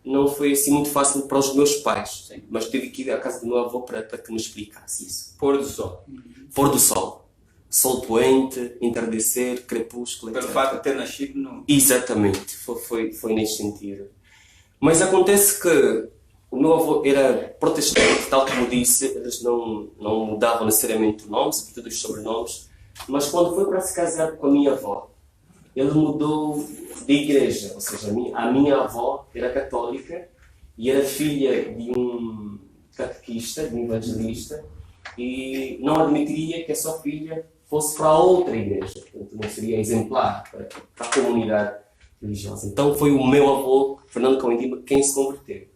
não foi assim muito fácil para os meus pais, mas tive que ir à casa do meu avô para que me explicasse isso. Pôr do sol. Pôr do sol. Sol poente, entardecer, crepúsculo, Pelo etc. fato de ter nascido no... Exatamente, foi nesse sentido. Mas acontece que o meu avô era protestante, tal como disse, eles não mudavam necessariamente o nome, sobretudo os sobrenomes, mas quando foi para se casar com a minha avó, ele mudou de igreja, ou seja, a minha avó era católica e era filha de um catequista, de um evangelista, e não admitiria que a sua filha fosse para outra igreja, portanto não seria exemplar para a comunidade religiosa. Então foi o meu avô, Fernando Cauendimba, quem se converteu.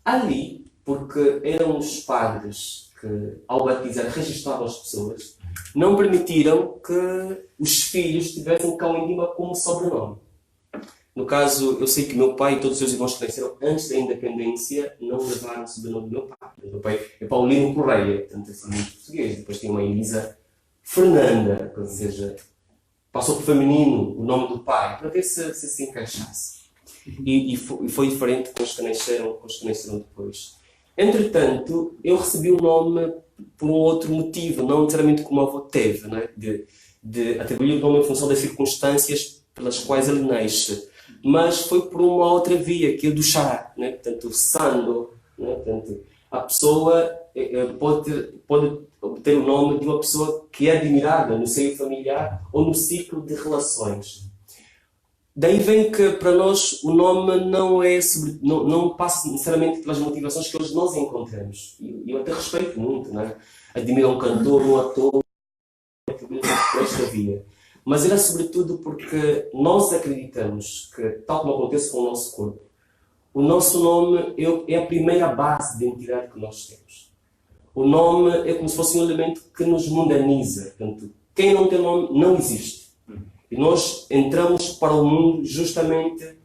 Ali, porque eram os padres que, ao batizar, registravam as pessoas, não permitiram que os filhos tivessem Cauendimba como sobrenome. No caso, eu sei que meu pai e todos os seus irmãos que nasceram antes da independência não levaram o sobrenome do meu pai. O meu pai é Paulino Correia, portanto assim, muito português. Depois tinha uma Elisa Fernanda, ou seja, passou por feminino o nome do pai, para ver se encaixasse. E foi diferente com os que nasceram depois. Entretanto, eu recebi o nome por um outro motivo, não necessariamente como o avô teve, né? de atribuir o nome em função das circunstâncias pelas quais ele nasce, mas foi por uma outra via, que é do xará, né? Portanto, o Sando, né? Portanto, a pessoa pode obter o nome de uma pessoa que é admirada no seio familiar ou no ciclo de relações. Daí vem que para nós o nome não passa necessariamente pelas motivações que hoje nós encontramos. E eu até respeito muito, não é? Admiro um cantor, um ator, por esta via. Mas era sobretudo porque nós acreditamos que, tal como acontece com o nosso corpo, o nosso nome é a primeira base de identidade que nós temos. O nome é como se fosse um elemento que nos mundaniza. Portanto, quem não tem nome não existe. E nós entramos para o mundo justamente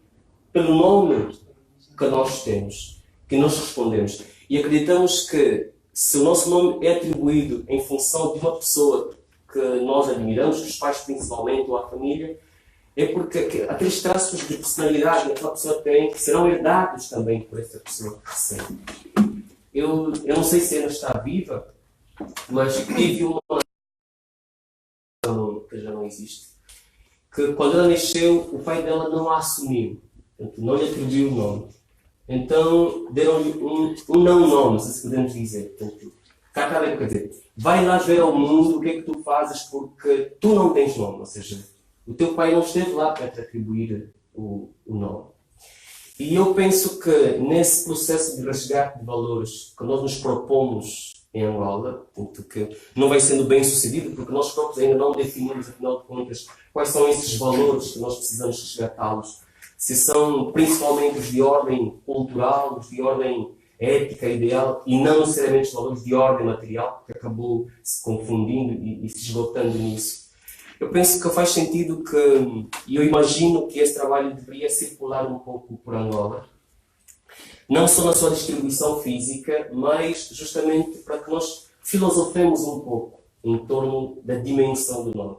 pelo nome que nós temos, que nós respondemos. E acreditamos que se o nosso nome é atribuído em função de uma pessoa que nós admiramos, dos pais principalmente, ou a família, é porque aqueles traços de personalidade que aquela pessoa tem serão herdados também por essa pessoa que recebe. Eu não sei se ela está viva, mas tive uma que já não existe, que quando ela nasceu, o pai dela não a assumiu, portanto, não lhe atribuiu o nome. Então, deram-lhe um não-nome, se podemos dizer. Portanto, quer dizer, vai lá ver ao mundo o que é que tu fazes porque tu não tens nome, ou seja, o teu pai não esteve lá para te atribuir o nome. E eu penso que nesse processo de resgate de valores que nós nos propomos em Angola, portanto, que não vai sendo bem sucedido porque nós próprios ainda não definimos, afinal de contas, quais são esses valores que nós precisamos resgatá-los. Se são principalmente os de ordem cultural, os de ordem ética, ideal, e não necessariamente os valores de ordem material, que acabou se confundindo e se esgotando nisso. Eu penso que faz sentido e eu imagino que esse trabalho deveria circular um pouco por Angola, não só na sua distribuição física, mas justamente para que nós filosofemos um pouco em torno da dimensão do nome.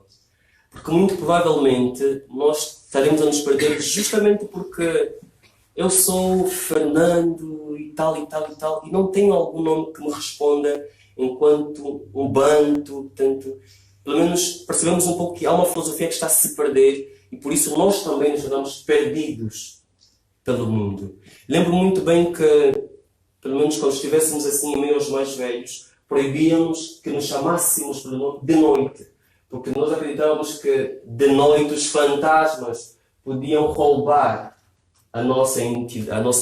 Porque muito provavelmente nós estaremos a nos perder justamente porque eu sou Fernando e tal e tal e tal, e não tenho algum nome que me responda enquanto um banto, portanto, pelo menos percebemos um pouco que há uma filosofia que está a se perder e por isso nós também nos tornamos perdidos pelo mundo. Lembro muito bem que, pelo menos quando estivéssemos assim em meio aos mais velhos, proibíamos que nos chamássemos pelo nome de noite, porque nós acreditávamos que de noite os fantasmas podiam roubar a nossa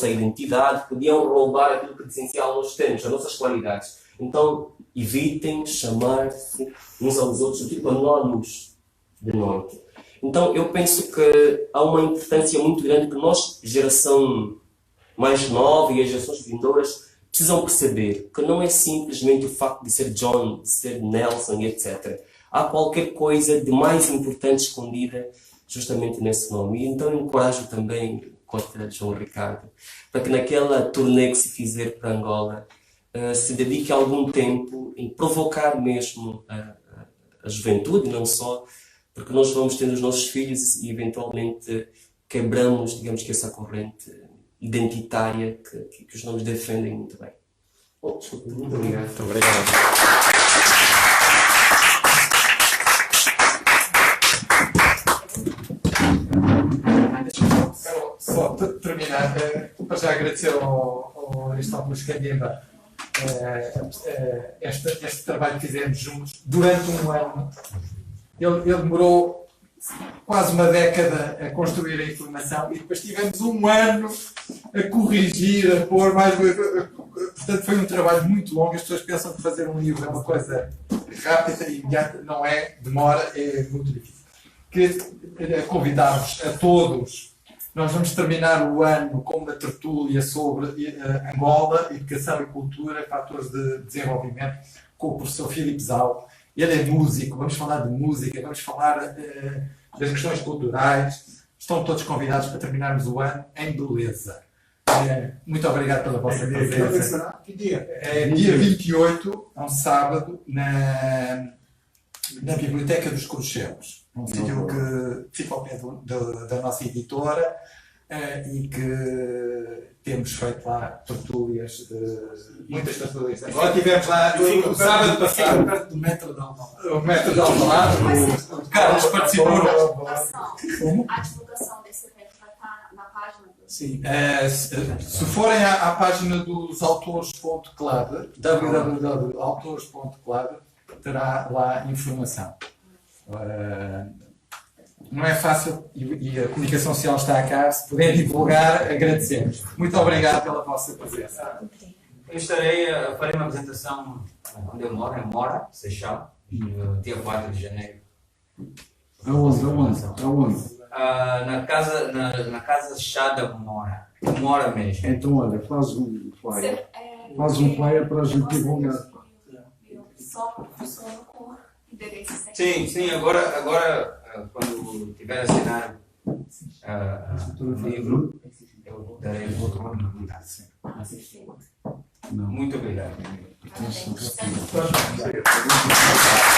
identidade, podiam roubar aquilo que de essencial nós temos, as nossas qualidades. Então, evitem chamar-se uns aos outros, tipo quando não há luz de noite. Então, eu penso que há uma importância muito grande que nós, geração mais nova e as gerações vindouras, precisam perceber que não é simplesmente o facto de ser John, de ser Nelson e etc. Há qualquer coisa de mais importante escondida justamente nesse nome. E então eu encorajo também contra João Ricardo, para que naquela turnê que se fizer para Angola, se dedique algum tempo em provocar mesmo a juventude, não só, porque nós vamos tendo os nossos filhos e eventualmente quebramos, digamos que essa corrente identitária que os nomes defendem muito bem. Bom, desculpa, muito obrigado. Muito obrigado. Só terminar, para já agradecer ao Aristóteles Candimba este trabalho que fizemos juntos durante um ano. Ele demorou quase uma década a construir a informação e depois tivemos um ano a corrigir, a pôr mais. Portanto, foi um trabalho muito longo. As pessoas pensam que fazer um livro é uma coisa rápida e imediata. Não é, demora, é muito difícil. Queria convidar-vos a todos. Nós vamos terminar o ano com uma tertúlia sobre Angola, educação e cultura, fatores de desenvolvimento, com o professor Filipe Zau. Ele é músico, vamos falar de música, vamos falar das questões culturais. Estão todos convidados para terminarmos o ano em beleza. Muito obrigado pela vossa presença. Que dia? É dia 28, é um sábado, na Biblioteca dos Cruzelos. Um sítio que fica ao pé da nossa editora e que temos feito lá tertúlias, muitas tertúlias. Agora tivemos lá o sábado passado. Perto do metro de Alvalade. O metro de Alvalade, o Carlos participou. A divulgação desse evento vai estar na página do Sim. Se forem à página dos autores.club, www.autores.club, terá lá informação. Não é fácil e a comunicação social está cá. Se puder divulgar, agradecemos. Muito obrigado pela vossa presença. Eu farei uma apresentação onde eu moro, em Mora, Seixal, no dia 4 de janeiro. Aonde? Na casa chá da Mora. Mora mesmo. Então, olha, faz um flyer. Faz um flyer para a gente divulgar. Só funciona com endereço certo. Sim, agora quando tiver assinado o livro, eu darei o outro nome. Muito obrigado. Parabéns.